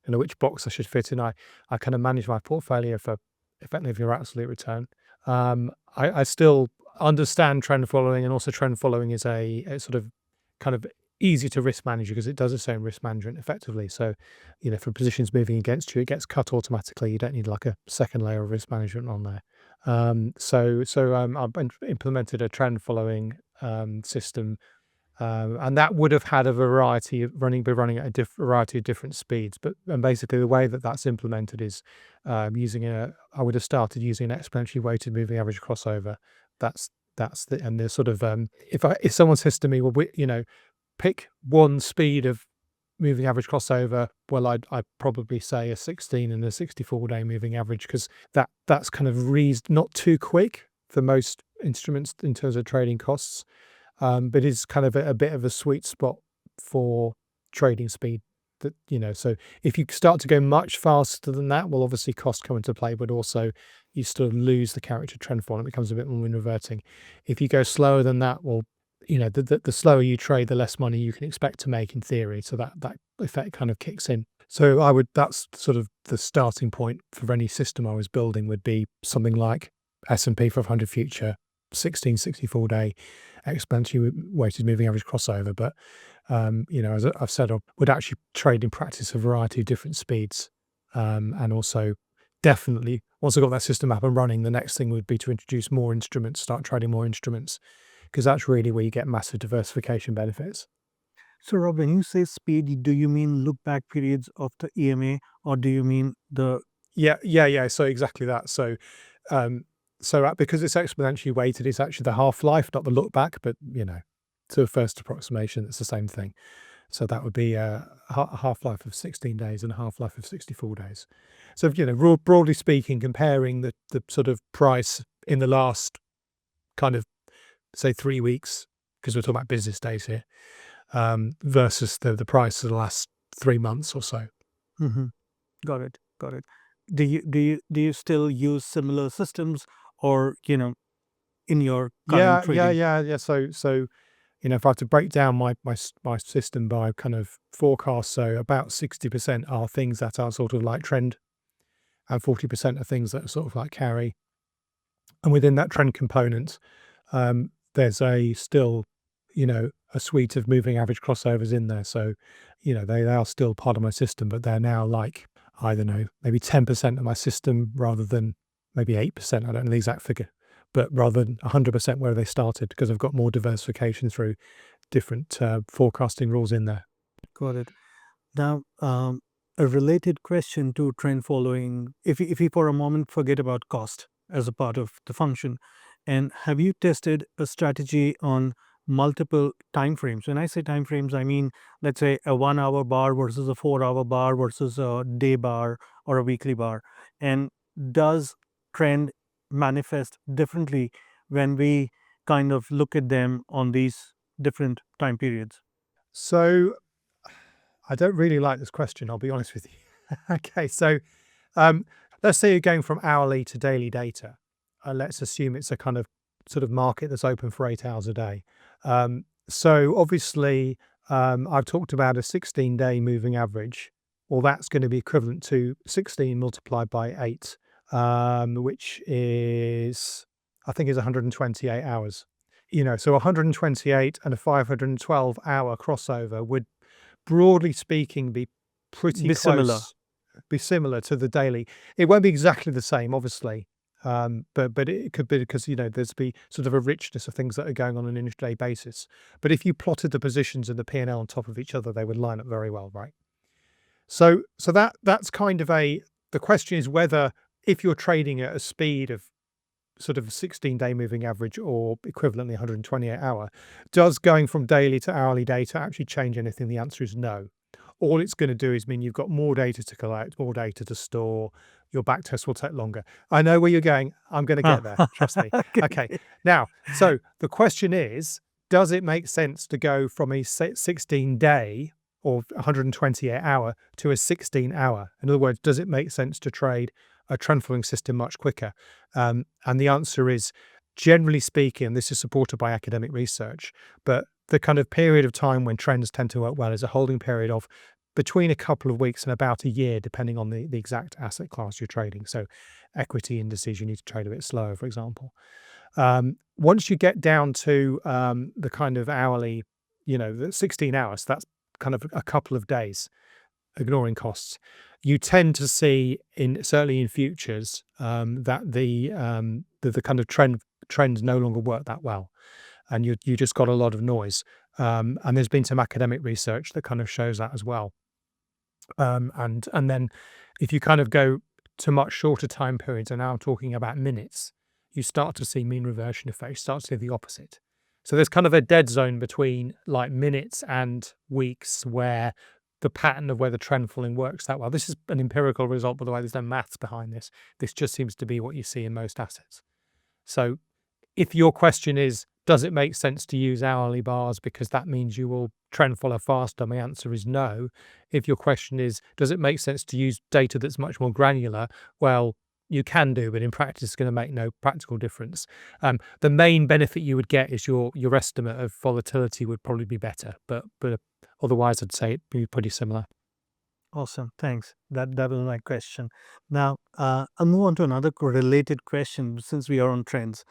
which box I should fit in. I kind of manage my portfolio for effectively your absolute return. I still understand trend following, and also trend following is a sort of kind of easy to risk manage because it does its own risk management effectively. So, for positions moving against you, it gets cut automatically. You don't need like a second layer of risk management on there. So I've implemented a trend following system, and that would have had a variety of running at a variety of different speeds. And basically the way that that's implemented is I would have started using an exponentially weighted moving average crossover. That's and the sort of if someone says to me, well, pick one speed of moving average crossover, well, I'd probably say a 16 and a 64-day moving average because that's kind of not too quick for most instruments in terms of trading costs, but is kind of a bit of a sweet spot for trading speed. So if you start to go much faster than that, well, obviously costs come into play, but also you sort of lose the character trend fall, and it becomes a bit more mean reverting. If you go slower than that, well, the slower you trade, the less money you can expect to make in theory. So that effect kind of kicks in. So that's sort of the starting point for any system I was building, would be something like S&P 500 future, 1664-day exponentially weighted moving average crossover. But as I've said, I would actually trade in practice a variety of different speeds, and also definitely once I got that system up and running, the next thing would be to introduce more instruments, start trading more instruments, because that's really where you get massive diversification benefits. So, Rob, when you say speed, do you mean look back periods of the EMA, or do you mean the? Yeah. So exactly that. Because it's exponentially weighted, it's actually the half-life, not the look back, but to a first approximation, it's the same thing. So that would be a half-life of 16 days and a half-life of 64 days. So, broadly speaking, comparing the sort of price in the last kind of, say, 3 weeks, because we're talking about business days here, versus the price of the last 3 months or so. Mhm. Got it. Do you still use similar systems, or in your current trading? Yeah. So if I have to break down my system by kind of forecast, so about 60% are things that are sort of like trend, and 40% are things that are sort of like carry. And within that trend component, there's still a suite of moving average crossovers in there. So they are still part of my system, but they're now like, I don't know, maybe 10% of my system rather than maybe 8%. I don't know the exact figure, but rather than 100% where they started, because I've got more diversification through different forecasting rules in there. Got it. Now, a related question to trend following, if we for a moment forget about cost as a part of the function, and have you tested a strategy on multiple time frames? When I say time frames, I mean, let's say a 1 hour bar versus a 4 hour bar versus a day bar or a weekly bar. And does trend manifest differently when we kind of look at them on these different time periods? So I don't really like this question, I'll be honest with you. Okay, so um, let's say you're going from hourly to daily data. Let's assume it's a kind of sort of market that's open for 8 hours a day. So obviously, I've talked about a 16-day moving average. Well, that's going to be equivalent to 16 multiplied by 8, which is, I think, is 128 hours. So 128 and a 512-hour crossover would, broadly speaking, be pretty Be similar. close, be similar to the daily. It won't be exactly the same, obviously, but it could be, because there's be sort of a richness of things that are going on an intraday basis. But if you plotted the positions of the P&L on top of each other, they would line up very well, right? So that's kind of the question is whether, if you're trading at a speed of sort of a 16-day moving average or equivalently 128 hour, does going from daily to hourly data actually change anything? The answer is no. All it's going to do is mean you've got more data to collect, more data to store. Your back test will take longer. I know where you're going. I'm going to get there. Trust me. Okay. Now, so the question is, does it make sense to go from a 16-day or 128 hour to a 16-hour? In other words, does it make sense to trade a trend following system much quicker? And the answer is, generally speaking, this is supported by academic research, but the kind of period of time when trends tend to work well is a holding period of between a couple of weeks and about a year, depending on the exact asset class you're trading. So equity indices, you need to trade a bit slower, for example. Once you get down to the kind of hourly, the 16 hours, that's kind of a couple of days, ignoring costs, you tend to see, certainly in futures, that the kind of trends no longer work that well, and you just got a lot of noise. And there's been some academic research that kind of shows that as well. And then if you kind of go to much shorter time periods, and now I'm talking about minutes, you start to see mean reversion effects, start to see the opposite. So there's kind of a dead zone between like minutes and weeks where the pattern of where the trend following works that well. This is an empirical result, by the way. There's no maths behind this. This just seems to be what you see in most assets. So if your question is, Does it make sense to use hourly bars because that means you will trend follow faster? My answer is no. If your question is, does it make sense to use data that's much more granular? Well, you can do, but in practice, it's going to make no practical difference. The main benefit you would get is your estimate of volatility would probably be better, but otherwise, I'd say it'd be pretty similar. Awesome. Thanks. That was my question. Now, I'll move on to another related question since we are on trends.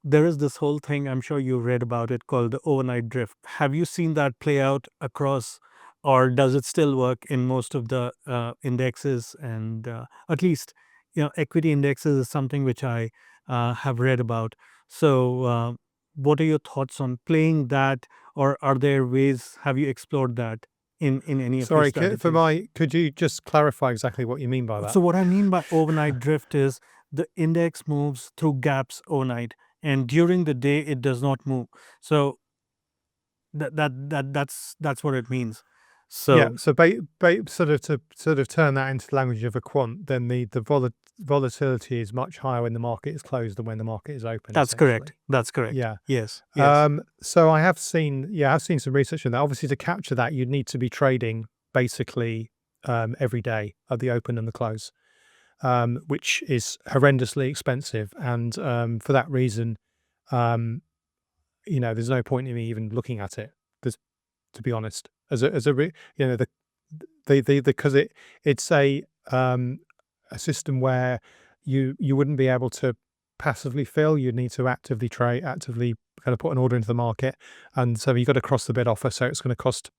There is this whole thing, I'm sure you read about it, called the overnight drift. Have you seen that play out across, or does it still work in most of the indexes? And at least, equity indexes is something which I have read about. So, what are your thoughts on playing that, or are there ways, have you explored that in any of your Sorry, strategies? could you just clarify exactly what you mean by that? So what I mean by overnight drift is the index moves through gaps overnight, and during the day it does not move. So that's what it means. Yeah, So so sort of to turn that into the language of a quant, then the volatility is much higher when the market is closed than when the market is open. that's correct. Essentially, That's correct. yeah. Yes. Yes. So I've seen some research on that. Obviously, to capture that, you'd need to be trading basically every day at the open and the close, which is horrendously expensive. And for that reason, there's no point in me even looking at it. To be honest, the because it's a system where you wouldn't be able to passively fill. You'd need to actively kind of put an order into the market, and so you've got to cross the bid offer. So it's going to cost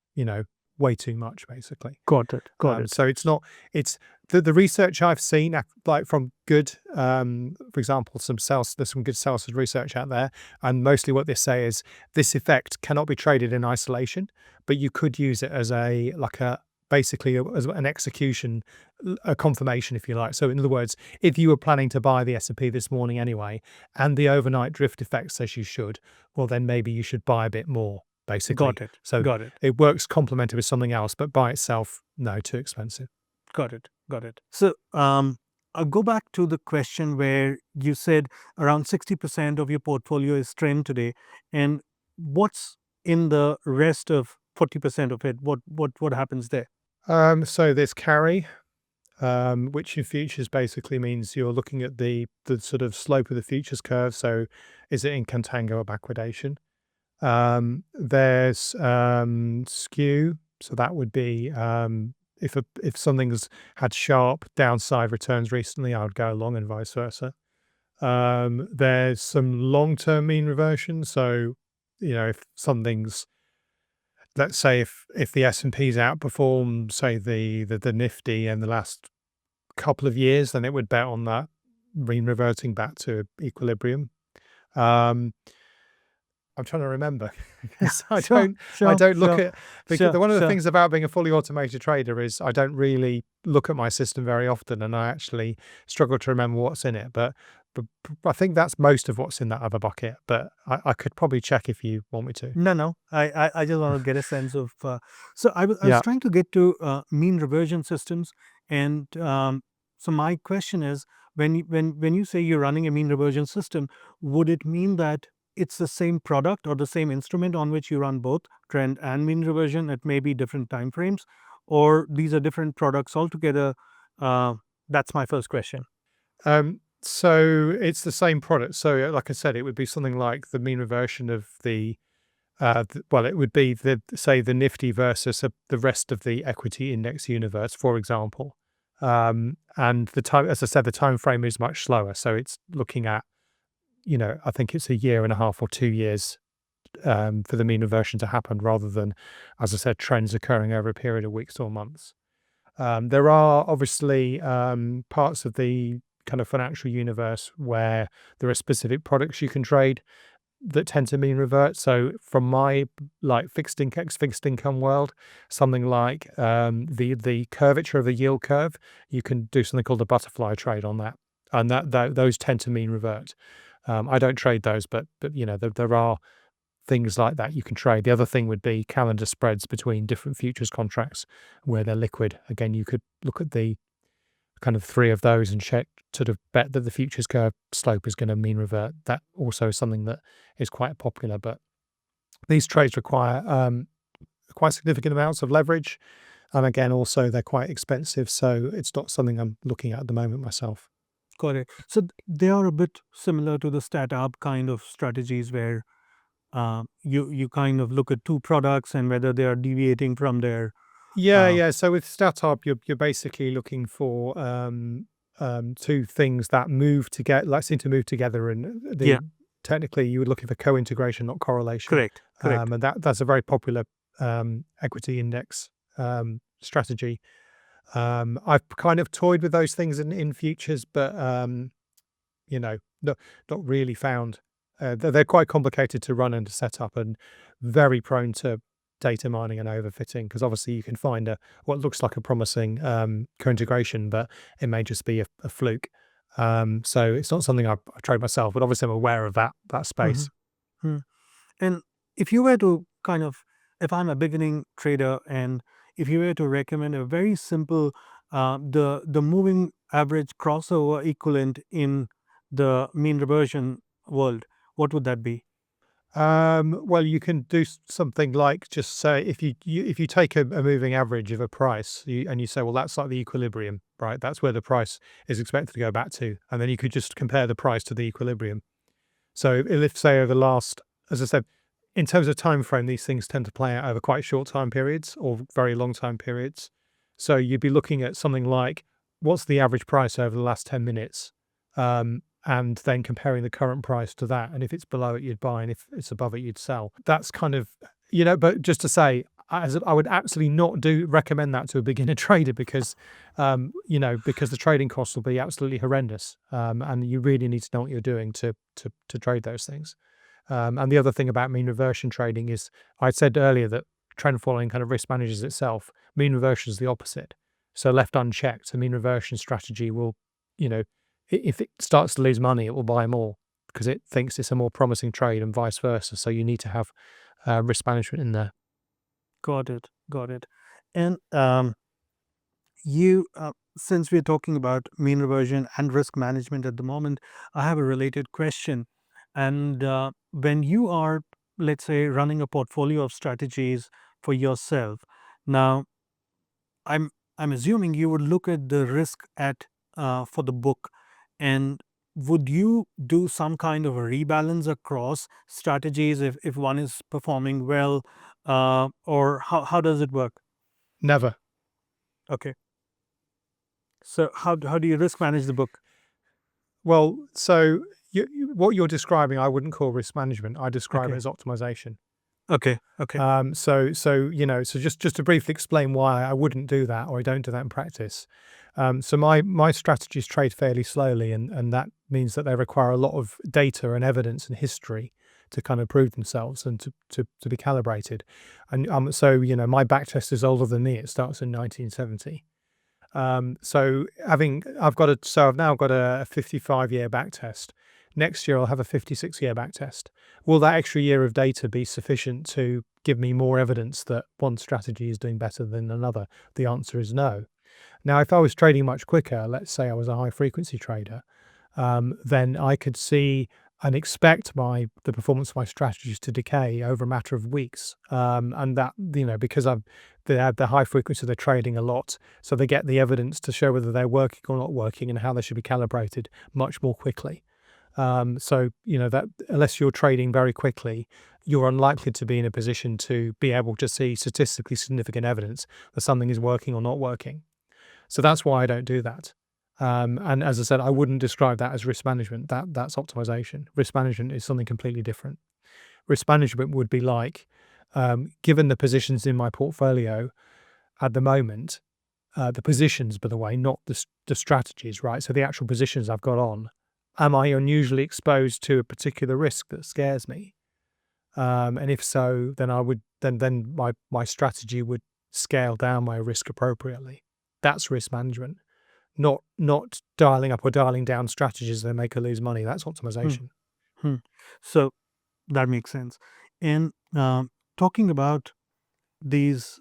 way too much, basically. Got it. Got it. So it's not. It's the research I've seen, like from good, for example, there's some good sales research out there, and mostly what they say is this effect cannot be traded in isolation, but you could use it as basically as an execution, a confirmation, if you like. So in other words, if you were planning to buy the S&P this morning anyway, and the overnight drift effect says you should, well, then maybe you should buy a bit more, basically. Got it. So Got it. it works complemented with something else, but by itself, no, too expensive. Got it. Got it. So I'll go back to the question where you said around 60% of your portfolio is trend today, and what's in the rest of 40% of it? What happens there? So there's carry, which in futures basically means you're looking at the sort of slope of the futures curve. So is it in contango or backwardation? There's skew. So that would be if something's had sharp downside returns recently, I would go along, and vice versa. There's some long-term mean reversion. So if something's, let's say if the S&P's outperformed, say the Nifty in the last couple of years, then it would bet on that mean reverting back to equilibrium. I'm trying to remember because I don't look at, because one of the things about being a fully automated trader is I don't really look at my system very often, and I actually struggle to remember what's in it. But I think that's most of what's in that other bucket. But I could probably check if you want me to. No. I just want to get a sense of. So I was Yeah. trying to get to mean reversion systems, and so my question is, when you say you're running a mean reversion system, would it mean that it's the same product or the same instrument on which you run both trend and mean reversion at maybe different time frames, or these are different products altogether? That's my first question. So it's the same product. So like I said, it would be something like the mean reversion of it would be the Nifty versus the rest of the equity index universe, for example. And the time, as I said, the time frame is much slower. So it's looking at, I think it's a year and a half or 2 years for the mean reversion to happen, rather than, as I said, trends occurring over a period of weeks or months. There are obviously parts of the kind of financial universe where there are specific products you can trade that tend to mean revert. So from my fixed income world, something like the curvature of the yield curve, you can do something called a butterfly trade on that, and those tend to mean revert. I don't trade those, but there are things like that you can trade. The other thing would be calendar spreads between different futures contracts where they're liquid. Again, you could look at the kind of 3 of those and check, sort of bet that the futures curve slope is going to mean revert. That also is something that is quite popular, but these trades require quite significant amounts of leverage. And again, also they're quite expensive, so it's not something I'm looking at the moment myself. Got it. So they are a bit similar to the startup kind of strategies where you kind of look at two products and whether they are deviating from their Yeah. So with startup, you're basically looking for two things that move together, like seem to move together, and yeah, technically you were looking for co-integration, not correlation. correct. And that's a very popular equity index strategy. I've kind of toyed with those things in futures, but not really found. They're quite complicated to run and to set up, and very prone to data mining and overfitting, because obviously you can find what looks like a promising co-integration, but it may just be a fluke. So it's not something I trade myself, but obviously I'm aware of that space. Hmm. And if you were to if I'm a beginning trader and if you were to recommend a very simple, the moving average crossover equivalent in the mean reversion world, what would that be? Well, you can do something like, just say, if you take a moving average of a price, and you say, well, that's like the equilibrium, right? That's where the price is expected to go back to, and then you could just compare the price to the equilibrium. So if, say, over the last, as I said, in terms of time frame, these things tend to play out over quite short time periods or very long time periods. So you'd be looking at something like, what's the average price over the last 10 minutes? And then comparing the current price to that. And if it's below it, you'd buy, and if it's above it, you'd sell. That's kind of, but just to say, I would absolutely not recommend that to a beginner trader, because, because the trading costs will be absolutely horrendous. And you really need to know what you're doing to trade those things. And the other thing about mean reversion trading is, I said earlier that trend following kind of risk manages itself. Mean reversion is the opposite. So left unchecked, a mean reversion strategy will, if it starts to lose money, it will buy more because it thinks it's a more promising trade, and vice versa. So you need to have risk management in there. Got it. And you, since we're talking about mean reversion and risk management at the moment, I have a related question. And when you are, let's say, running a portfolio of strategies for yourself, now I'm assuming you would look at the risk at for the book, and would you do some kind of a rebalance across strategies if one is performing well, or how does it work? Never. Okay. So how do you risk manage the book? Well, so what you're describing, I wouldn't call risk management. I describe it Okay. as optimization. Okay. So just to briefly explain why I wouldn't do that, or I don't do that in practice. So my strategies trade fairly slowly, and that means that they require a lot of data and evidence and history to kind of prove themselves and to be calibrated. And so my backtest is older than me. It starts in 1970. I've now got a 55-year backtest. Next year I'll have a 56-year backtest. Will that extra year of data be sufficient to give me more evidence that one strategy is doing better than another? The answer is no. Now, if I was trading much quicker, let's say I was a high frequency trader, then I could see and expect the performance of my strategies to decay over a matter of weeks. And that, because they have the high frequency, they're trading a lot, so they get the evidence to show whether they're working or not working and how they should be calibrated much more quickly. That unless you're trading very quickly, you're unlikely to be in a position to be able to see statistically significant evidence that something is working or not working. So that's why I don't do that. And as I said, I wouldn't describe that as risk management. That's optimization. Risk management is something completely different. Risk management would be like, given the positions in my portfolio at the moment, the positions, by the way, not the strategies, right? So the actual positions I've got on, am I unusually exposed to a particular risk that scares me? And if so, then then my strategy would scale down my risk appropriately. That's risk management, not dialing up or dialing down strategies that make her lose money. That's Hmm. optimization. Hmm. So that makes sense. And talking about these,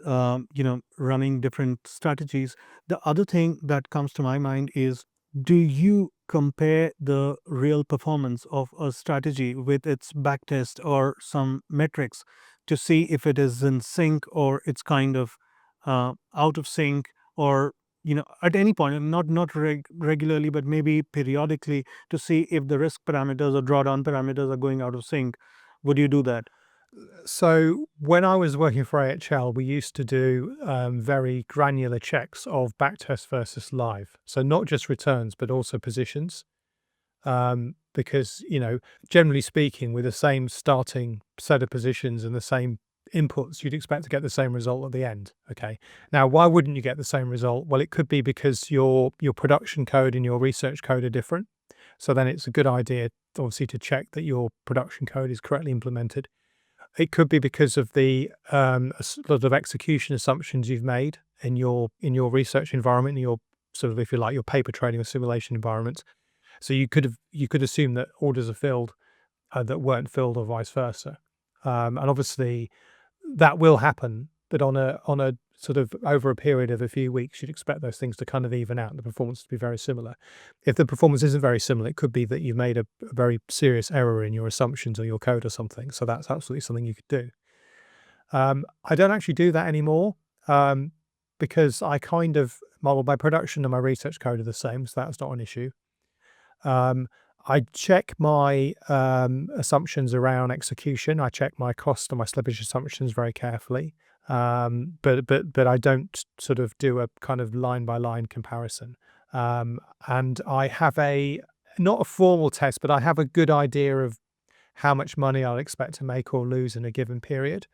running different strategies, the other thing that comes to my mind is, do you compare the real performance of a strategy with its backtest or some metrics to see if it is in sync or it's kind of out of sync, or at any point, and not regularly, but maybe periodically, to see if the risk parameters or drawdown parameters are going out of sync? Would you do that? So when I was working for AHL, we used to do very granular checks of backtest versus live. So not just returns, but also positions. Because, generally speaking, with the same starting set of positions and the same inputs, you'd expect to get the same result at the end. Okay. Now, why wouldn't you get the same result? Well, it could be because your production code and your research code are different. So then it's a good idea, obviously, to check that your production code is correctly implemented. It could be because of the sort of execution assumptions you've made in your research environment, in your sort of, if you like, your paper trading or simulation environment. So you could assume that orders are filled that weren't filled, or vice versa. And obviously that will happen, but on a sort of over a period of a few weeks, you'd expect those things to kind of even out and the performance to be very similar. If the performance isn't very similar, it could be that you've made a very serious error in your assumptions or your code or something. So that's absolutely something you could do. I don't actually do that anymore, because I kind of model my production and my research code are the same, so that's not an issue. I check my assumptions around execution. I check my cost and my slippage assumptions very carefully. But I don't sort of do a kind of line by line comparison. And I have not a formal test, but I have a good idea of how much money I'll expect to make or lose in a given period.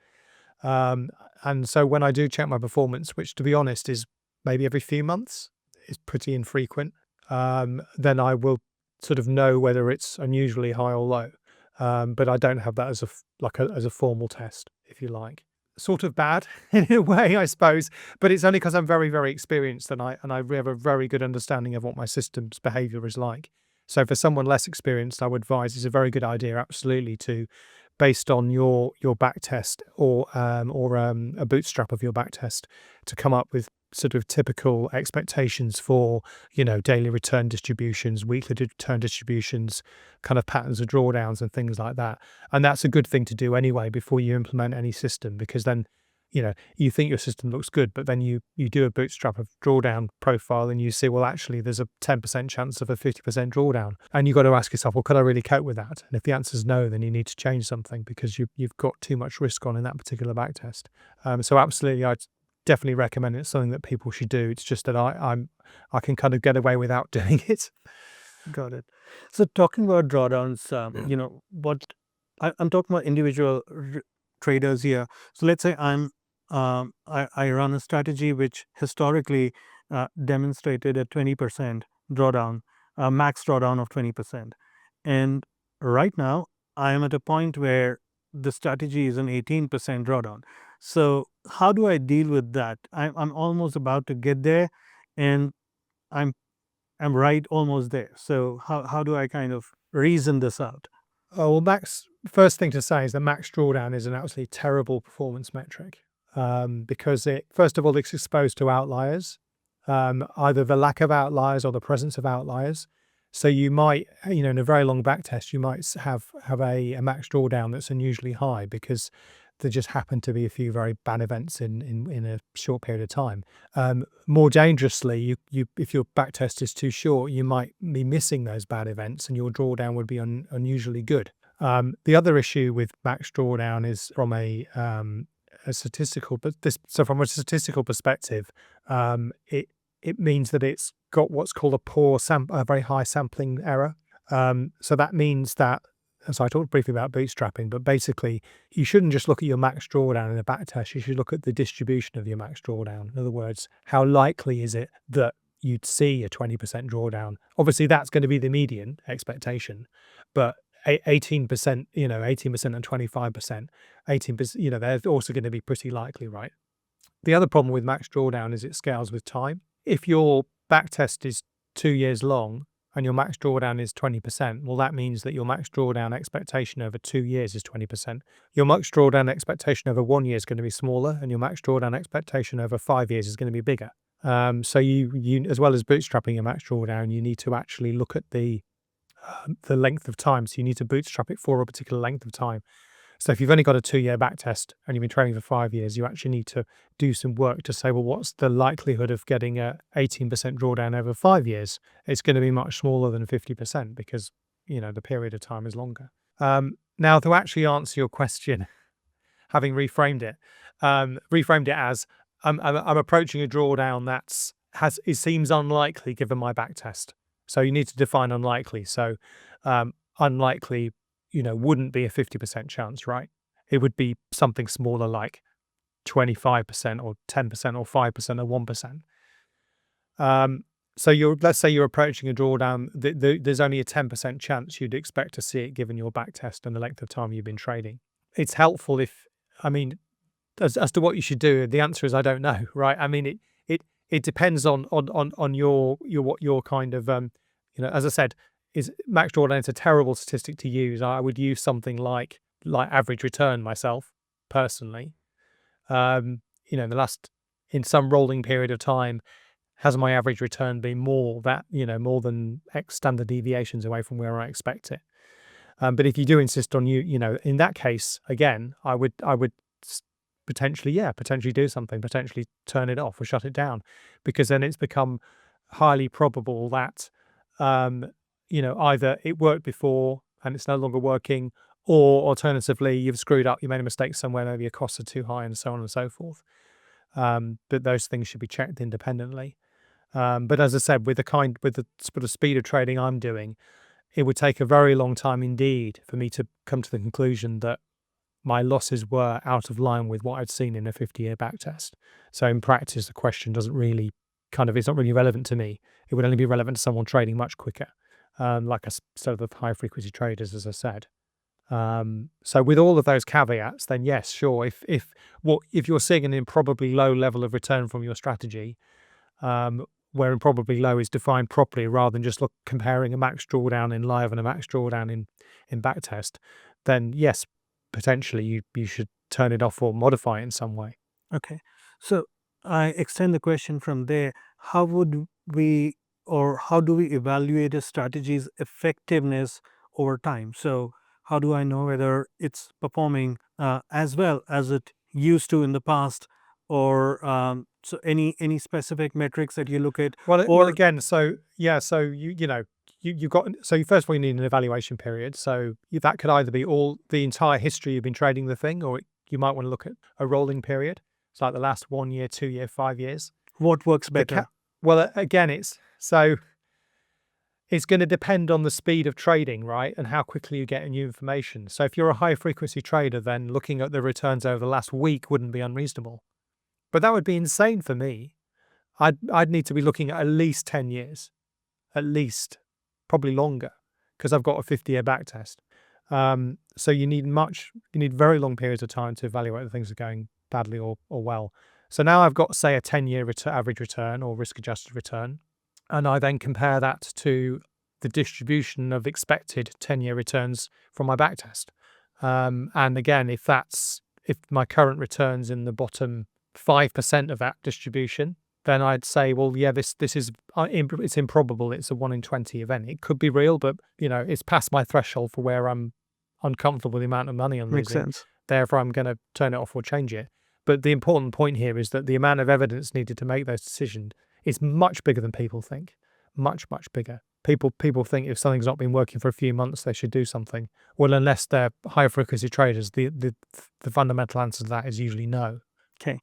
And so when I do check my performance, which to be honest is maybe every few months, is pretty infrequent, then I will sort of know whether it's unusually high or low. But I don't have that as a formal test, if you like. Sort of bad in a way, I suppose, but it's only because I'm very, very experienced and I have a very good understanding of what my system's behavior is like. So for someone less experienced, I would advise it's a very good idea, absolutely, to, based on your back test or a bootstrap of your back test, to come up with sort of typical expectations for, daily return distributions, weekly return distributions, kind of patterns of drawdowns and things like that. And that's a good thing to do anyway before you implement any system, because then, you think your system looks good, but then you do a bootstrap of drawdown profile and you see, well, actually there's a 10% chance of a 50% drawdown. And you've got to ask yourself, well, could I really cope with that? And if the answer is no, then you need to change something because you've got too much risk on in that particular backtest. So absolutely, I'd definitely recommend it's something that people should do. It's just that I can kind of get away without doing it. Got it. So talking about drawdowns, I'm talking about individual traders here. So let's say I run a strategy which historically demonstrated a 20% drawdown, max drawdown of 20%. And right now I am at a point where the strategy is an 18% drawdown. So how do I deal with that? I'm almost about to get there, and I'm right almost there. So how do I kind of reason this out? Oh, well, first thing to say is that max drawdown is an absolutely terrible performance metric, because first of all, it's exposed to outliers, either the lack of outliers or the presence of outliers. So you might, in a very long back test, you might have a max drawdown that's unusually high because there just happen to be a few very bad events in a short period of time. More dangerously, if your back test is too short, you might be missing those bad events and your drawdown would be unusually good. The other issue with max drawdown is from a statistical, from a statistical perspective, it means that it's got what's called a very high sampling error. So that means that, and so I talked briefly about bootstrapping, but basically you shouldn't just look at your max drawdown in a back test. You should look at the distribution of your max drawdown. In other words, how likely is it that you'd see a 20% drawdown? Obviously, that's going to be the median expectation, but 18%, 18% and 25%, 18%, they're also going to be pretty likely, right? The other problem with max drawdown is it scales with time. If your back test is 2 years long, and your max drawdown is 20%, well, that means that your max drawdown expectation over 2 years is 20%. Your max drawdown expectation over 1 year is going to be smaller, and your max drawdown expectation over 5 years is going to be bigger. So you as well as bootstrapping your max drawdown, you need to actually look at the length of time. So you need to bootstrap it for a particular length of time. So if you've only got a 2-year backtest and you've been trading for 5 years, you actually need to do some work to say, well, what's the likelihood of getting a 18% drawdown over 5 years? It's going to be much smaller than 50% because, the period of time is longer. Now, to actually answer your question, having reframed it as I'm approaching a drawdown it seems unlikely given my backtest. So you need to define unlikely. So unlikely, wouldn't be a 50% chance, right? It would be something smaller like 25% or 10% or 5% or 1%. So let's say you're approaching a drawdown, there's only a 10% chance you'd expect to see it given your backtest and the length of time you've been trading. It's helpful as to what you should do, the answer is I don't know, right? I mean, it depends on your kind of, as I said, is max drawdown is a terrible statistic to use. I would use something like average return myself, personally. In some rolling period of time, has my average return been more than X standard deviations away from where I expect it? But if you do insist on in that case, again, I would potentially do something, potentially turn it off or shut it down, because then it's become highly probable that either it worked before and it's no longer working, or alternatively you've screwed up, you made a mistake somewhere, maybe your costs are too high and so on and so forth. But those things should be checked independently. But as I said, with the sort of speed of trading I'm doing, it would take a very long time indeed for me to come to the conclusion that my losses were out of line with what I'd seen in a 50-year backtest. So in practice, the question doesn't really it's not really relevant to me. It would only be relevant to someone trading much quicker, like sort of high frequency traders, as I said. So with all of those caveats, then yes, sure. If you're seeing an improbably low level of return from your strategy, where improbably low is defined properly rather than just comparing a max drawdown in live and a max drawdown in backtest, then yes, potentially you should turn it off or modify it in some way. Okay. So I extend the question from there. How do we evaluate a strategy's effectiveness over time? So how do I know whether it's performing as well as it used to in the past, or so any specific metrics that you look at? Well, again, so yeah, so you've got, so first of all, you need an evaluation period. So that could either be the entire history you've been trading the thing, or you might want to look at a rolling period. It's like the last 1 year, 2 year, 5 years. What works better? Well, again, it's going to depend on the speed of trading, right? And how quickly you get new information. So if you're a high frequency trader, then looking at the returns over the last week wouldn't be unreasonable. But that would be insane for me. I'd need to be looking at least 10 years, at least, probably longer, because I've got a 50-year backtest. So you need very long periods of time to evaluate whether things are going badly or well. So now I've got, say, a 10-year average return or risk-adjusted return, and I then compare that to the distribution of expected 10-year returns from my backtest. And again, if my current return's in the bottom 5% of that distribution, then I'd say, well, yeah, this is it's improbable. It's a 1 in 20 event. It could be real, but it's past my threshold for where I'm uncomfortable with the amount of money I'm losing. Makes sense. Therefore, I'm going to turn it off or change it. But the important point here is that the amount of evidence needed to make those decisions is much bigger than people think. Much, much bigger. People think if something's not been working for a few months, they should do something. Well, unless they're high frequency traders, the fundamental answer to that is usually no. Okay.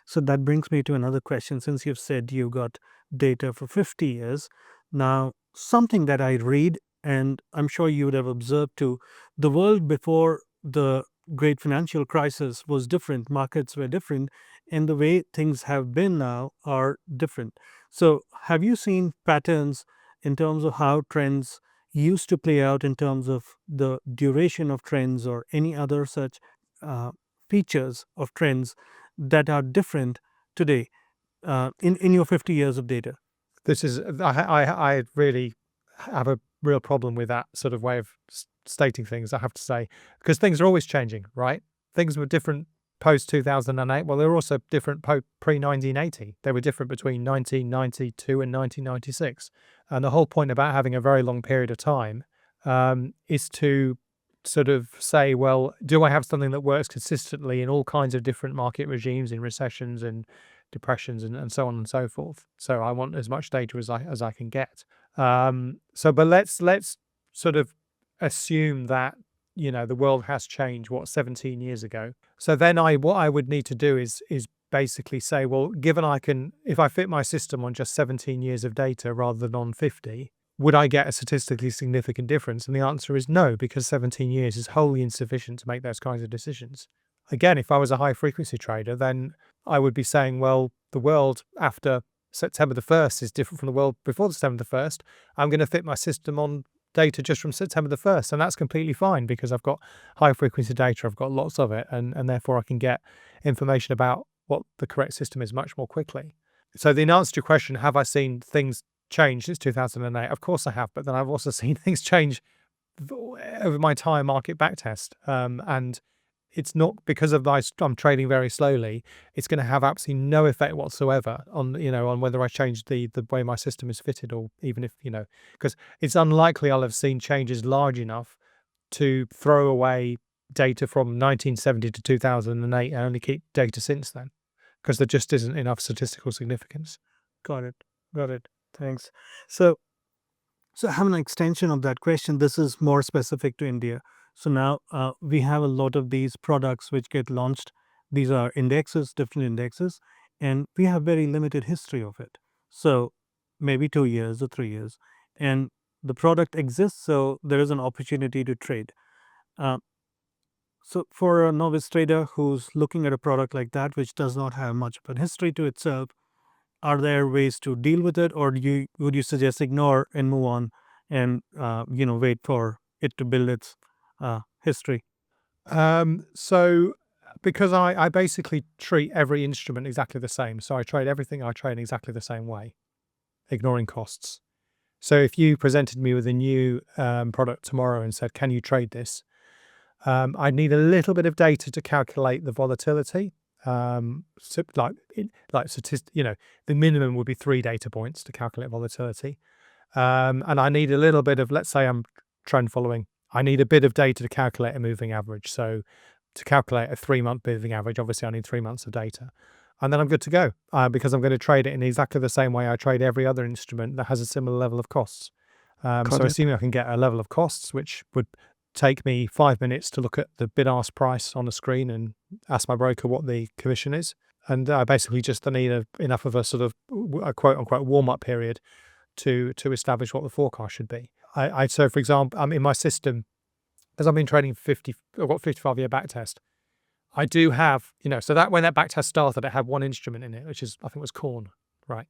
So that brings me to another question. Since you've said you got data for 50 years, now something that I read, and I'm sure you would have observed too, the world before the great financial crisis was different. Markets were different, and the way things have been now are different. So have you seen patterns in terms of how trends used to play out in terms of the duration of trends or any other such features of trends that are different today in your 50 years of data? This is, I really have a real problem with that sort of way of stating things, I have to say, because things are always changing, right? Things were different post 2008. Well, they were also different pre 1980. They were different between 1992 and 1996. And the whole point about having a very long period of time is to sort of say, well, do I have something that works consistently in all kinds of different market regimes, in recessions and depressions and so on and so forth? So I want as much data as I can get. But let's sort of assume that the world has changed 17 years ago. So then what I would need to do is basically say, well, given if I fit my system on just 17 years of data rather than on 50, would I get a statistically significant difference? And the answer is no, because 17 years is wholly insufficient to make those kinds of decisions. Again, if I was a high frequency trader, then I would be saying, well, the world after September the 1st is different from the world before September the 1st. I'm going to fit my system on data just from September the 1st. And that's completely fine because I've got high frequency data. I've got lots of it. And therefore I can get information about what the correct system is much more quickly. So in answer to your question, have I seen things change since 2008? Of course I have. But then I've also seen things change over my entire market backtest. And it's not because I'm trading very slowly. It's going to have absolutely no effect whatsoever on on whether I change the way my system is fitted, or even if because it's unlikely I'll have seen changes large enough to throw away data from 1970 to 2008 and only keep data since then, because there just isn't enough statistical significance. Got it. Thanks. So I have an extension of that question. This is more specific to India. So now we have a lot of these products which get launched. These are indexes, different indexes, and we have very limited history of it. So maybe 2 years or 3 years, and the product exists, so there is an opportunity to trade. So for a novice trader who's looking at a product like that, which does not have much of a history to itself, are there ways to deal with it, or would you suggest ignore and move on and wait for it to build its history? So because I basically treat every instrument exactly the same, so I trade everything I trade in exactly the same way, ignoring costs. So if you presented me with a new product tomorrow and said, can you trade this? I'd need a little bit of data to calculate the volatility. The minimum would be 3 data points to calculate volatility. And I need a little bit of, let's say I'm trend following, I need a bit of data to calculate a moving average. So to calculate a 3-month moving average, obviously I need 3 months of data. And then I'm good to go because I'm going to trade it in exactly the same way I trade every other instrument that has a similar level of costs. So assuming I can get a level of costs, which would take me 5 minutes to look at the bid-ask price on the screen and ask my broker what the commission is. And I basically just need enough of a sort of a quote-unquote warm-up period to establish what the forecast should be. So, for example, in my system, as I've been trading I've got 55-year backtest. I do have, so that when that backtest started, it had one instrument in it, which I think was corn, right?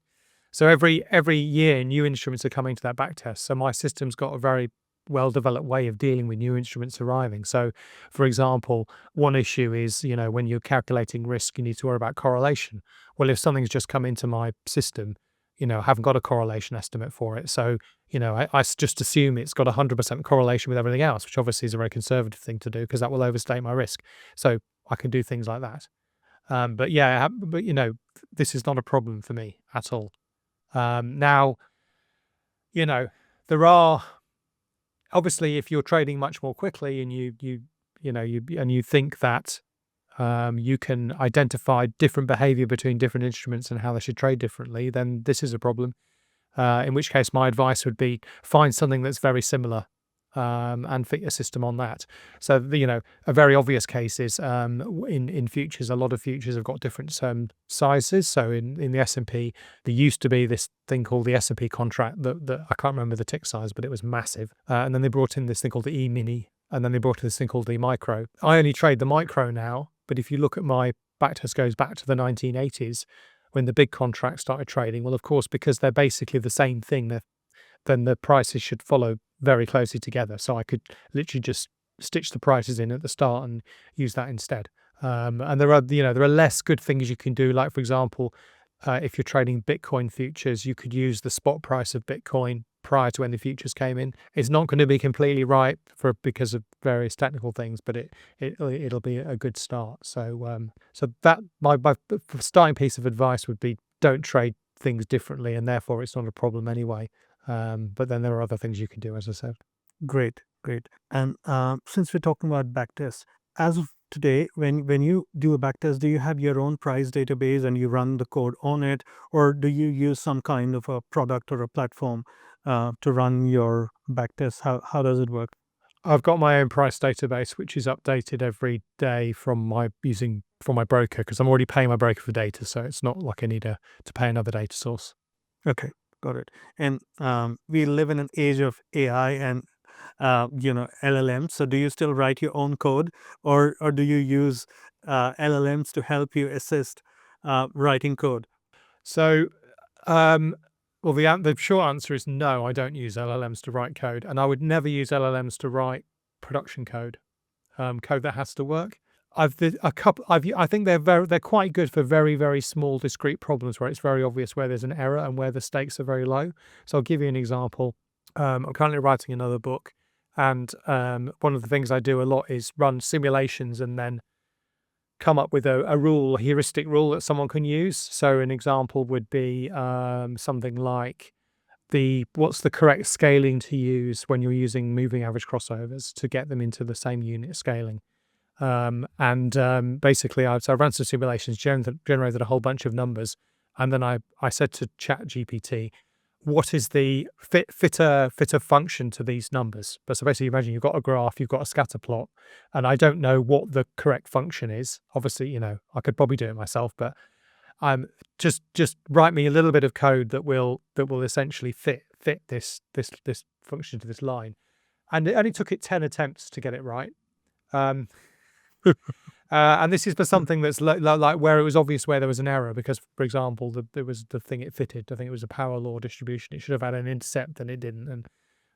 So every year, new instruments are coming to that backtest. So my system's got a very well-developed way of dealing with new instruments arriving. So, for example, one issue is, when you're calculating risk, you need to worry about correlation. Well, if something's just come into my system, I haven't got a correlation estimate for it. So, I just assume it's got 100% correlation with everything else, which obviously is a very conservative thing to do because that will overstate my risk. So I can do things like that. But this is not a problem for me at all. Now, there are, obviously, if you're trading much more quickly and you think that you can identify different behavior between different instruments and how they should trade differently, then this is a problem. In which case, my advice would be find something that's very similar and fit your system on that. So, a very obvious case is in futures, a lot of futures have got different sizes. So in the S&P, there used to be this thing called the S&P contract that I can't remember the tick size, but it was massive. And then they brought in this thing called the E-mini, and then they brought in this thing called the micro. I only trade the micro now, but if you look at my backtest goes back to the 1980s, when the big contracts started trading. Well, of course, because they're basically the same thing, then the prices should follow very closely together. So I could literally just stitch the prices in at the start and use that instead. And there are less good things you can do. Like, for example, if you're trading Bitcoin futures, you could use the spot price of Bitcoin prior to when the futures came in. It's not going to be completely right because of various technical things, but it'll be a good start. So that my starting piece of advice would be don't trade things differently, and therefore it's not a problem anyway. But then there are other things you can do, as I said. Great, great. And since we're talking about backtest, as of today, when you do a backtest, do you have your own price database and you run the code on it, or do you use some kind of a product or a platform to run your backtest? How does it work? I've got my own price database, which is updated every day from my broker, because I'm already paying my broker for data, so it's not like I need to pay another data source. Okay, got it. And we live in an age of AI and LLMs. So do you still write your own code, or do you use LLMs to help you assist writing code? So, well, the short answer is no. I don't use LLMs to write code, and I would never use LLMs to write production code, code that has to work. I think they're quite good for very small discrete problems where it's very obvious where there's an error and where the stakes are very low. So I'll give you an example. I'm currently writing another book, and one of the things I do a lot is run simulations and then come up with a heuristic rule that someone can use. So an example would be something like what's the correct scaling to use when you're using moving average crossovers to get them into the same unit scaling. Basically, I ran some simulations, generated a whole bunch of numbers, and then I said to ChatGPT, what is the fitter function to these numbers? But so basically, imagine you've got a graph, you've got a scatter plot, and I don't know what the correct function is. Obviously, I could probably do it myself, but just write me a little bit of code that will essentially fit this function to this line. And it only took it 10 attempts to get it right. And this is for something that's like where it was obvious where there was an error, because, for example, there was the thing it fitted. I think it was a power law distribution. It should have had an intercept and it didn't, and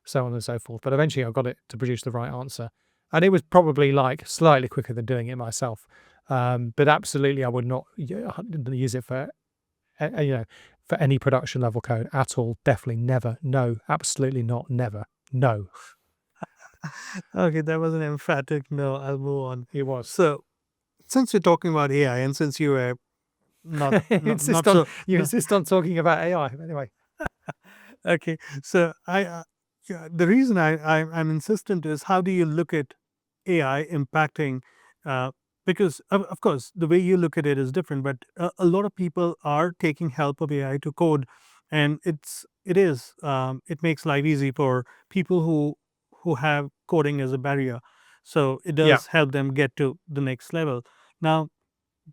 so on and so forth. But eventually I got it to produce the right answer. And it was probably like slightly quicker than doing it myself. But absolutely I would not use it for any production level code at all. Definitely never. No, absolutely not. Never. No. Okay, that was an emphatic no. I'll move on. It was. So, since we're talking about AI, and since you were not insist on talking about AI anyway. Okay, so the reason I'm insistent is, how do you look at AI impacting? Because of course the way you look at it is different, but a lot of people are taking help of AI to code, and it makes life easy for people who have coding as a barrier. So it does help them get to the next level. Now,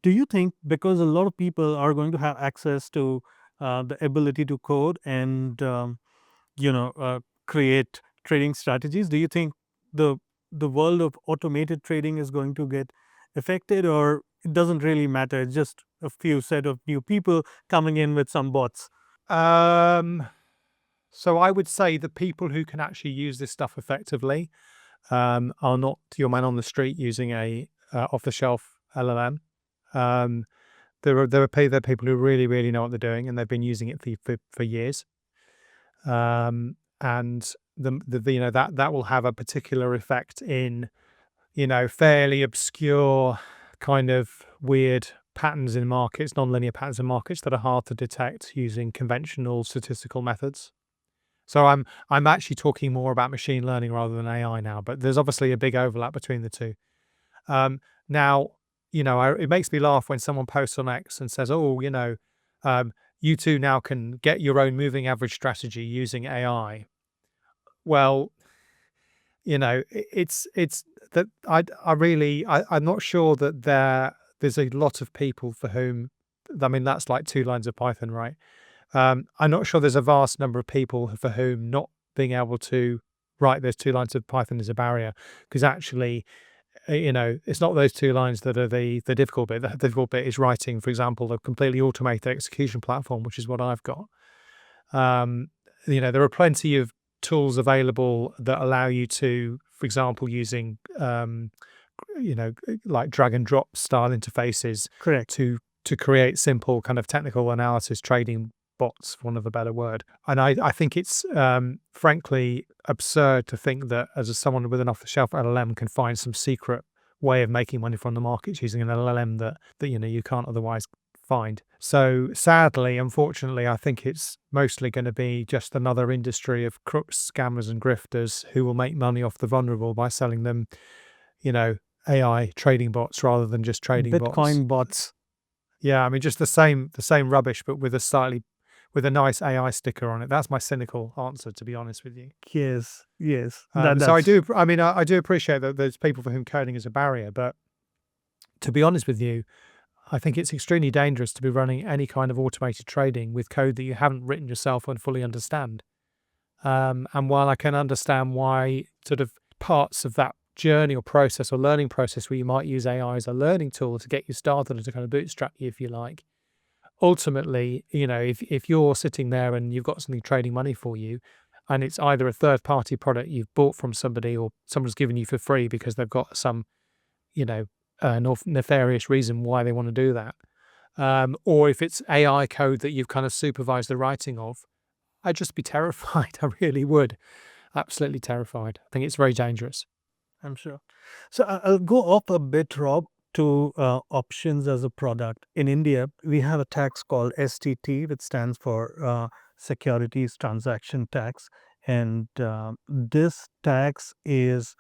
do you think, because a lot of people are going to have access to the ability to code and create trading strategies, do you think the world of automated trading is going to get affected, or it doesn't really matter? It's just a few set of new people coming in with some bots. So I would say the people who can actually use this stuff effectively are not your man on the street using a off-the-shelf LLM. There are people who really know what they're doing, and they've been using it for years. And that will have a particular effect in fairly obscure kind of weird patterns in markets, nonlinear patterns in markets that are hard to detect using conventional statistical methods. So I'm actually talking more about machine learning rather than AI now, but there's obviously a big overlap between the two. Now, it makes me laugh when someone posts on X and says, "Oh, you two now can get your own moving average strategy using AI." Well, it's that I'm not sure that there's a lot of people for whom, I mean, that's like 2 lines of Python, right? I'm not sure there's a vast number of people for whom not being able to write those 2 lines of Python is a barrier, because actually, it's not those 2 lines that are the difficult bit. The difficult bit is writing, for example, a completely automated execution platform, which is what I've got. There are plenty of tools available that allow you to, for example, using like drag and drop style interfaces, Correct. to create simple kind of technical analysis trading bots, for want of a better word. And I think it's frankly absurd to think that as someone with an off-the-shelf LLM can find some secret way of making money from the markets using an LLM that you can't otherwise find. So sadly, unfortunately, I think it's mostly going to be just another industry of crooks, scammers, and grifters who will make money off the vulnerable by selling them, AI trading bots rather than just trading bots. Bitcoin bots. Yeah, I mean, just the same rubbish, but with a nice AI sticker on it. That's my cynical answer, to be honest with you. Yes, yes. So I do. I mean, I do appreciate that there's people for whom coding is a barrier, but to be honest with you, I think it's extremely dangerous to be running any kind of automated trading with code that you haven't written yourself and fully understand. And while I can understand why sort of parts of that journey or process or learning process where you might use AI as a learning tool to get you started and to kind of bootstrap you, if you like, ultimately, if you're sitting there and you've got something trading money for you, and it's either a third-party product you've bought from somebody or someone's given you for free because they've got some, nefarious reason why they want to do that, or if it's AI code that you've kind of supervised the writing of, I'd just be terrified. I really would. Absolutely terrified. I think it's very dangerous. I'm sure. So I'll go off a bit, Rob, to options as a product. In India, we have a tax called STT, which stands for Securities Transaction Tax. And this tax is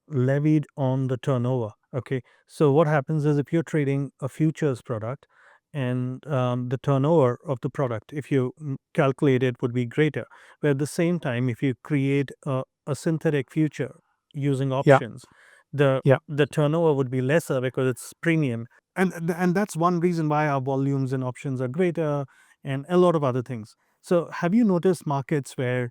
levied on the turnover. Okay. So what happens is if you're trading a futures product and the turnover of the product, if you calculate it, would be greater. But at the same time, if you create a synthetic future using Yeah. options, the Yeah. the turnover would be lesser because it's premium, and that's one reason why our volumes in options are greater, and a lot of other things. So have you noticed markets where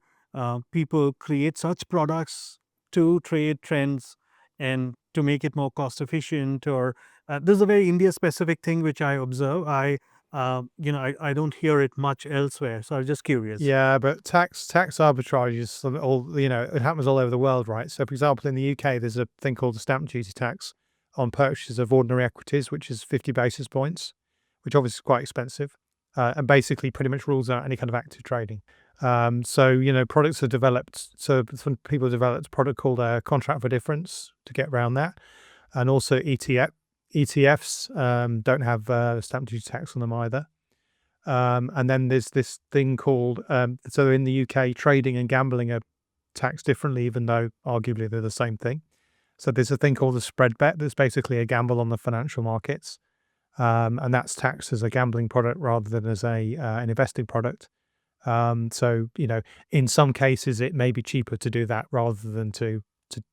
people create such products to trade trends and to make it more cost efficient? Or this is a very India specific thing which I observe. I don't hear it much elsewhere, so I was just curious. Yeah, but tax arbitrage is it happens all over the world, right? So, for example, in the UK, there's a thing called the stamp duty tax on purchases of ordinary equities, which is 50 basis points, which obviously is quite expensive, and basically pretty much rules out any kind of active trading. So, products are developed. So, some people developed a product called a contract for difference to get around that, and also ETFs don't have stamp duty tax on them either. And then there's this thing called, so in the UK, trading and gambling are taxed differently, even though arguably they're the same thing. So there's a thing called a spread bet that's basically a gamble on the financial markets. And that's taxed as a gambling product rather than as an investing product. So, in some cases, it may be cheaper to do that rather than to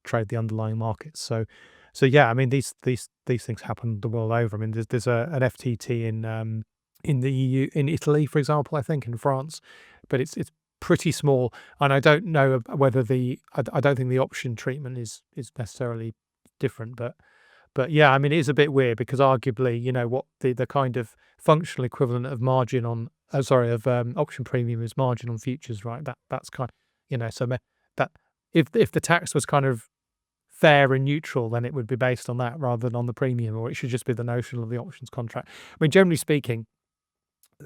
trade the underlying markets. So yeah, I mean, these things happen the world over. I mean, there's an FTT in the EU, in Italy, for example, I think, in France, but it's pretty small, and I don't know whether I don't think the option treatment is necessarily different, but yeah, I mean, it is a bit weird because arguably, what the kind of functional equivalent of margin on, option premium is margin on futures, right? That's kind of, so that if the tax was kind of fair and neutral, then it would be based on that rather than on the premium, or it should just be the notional of the options contract. I mean, generally speaking,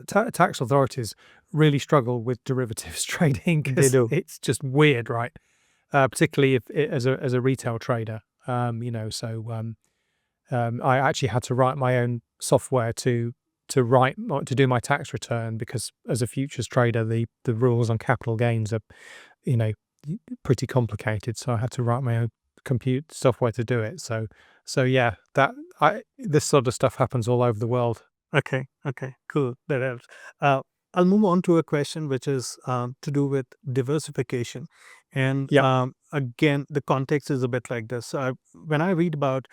tax authorities really struggle with derivatives trading They because do. it's just weird, right? Particularly if as a retail trader, I actually had to write my own software to do my tax return because as a futures trader, the rules on capital gains are, you know, pretty complicated. So I had to write my own compute software to do it. So yeah, this sort of stuff happens all over the world. Okay, cool. That helps. I'll move on to a question which is to do with diversification. And Yeah. again, the context is a bit like this. When I read about,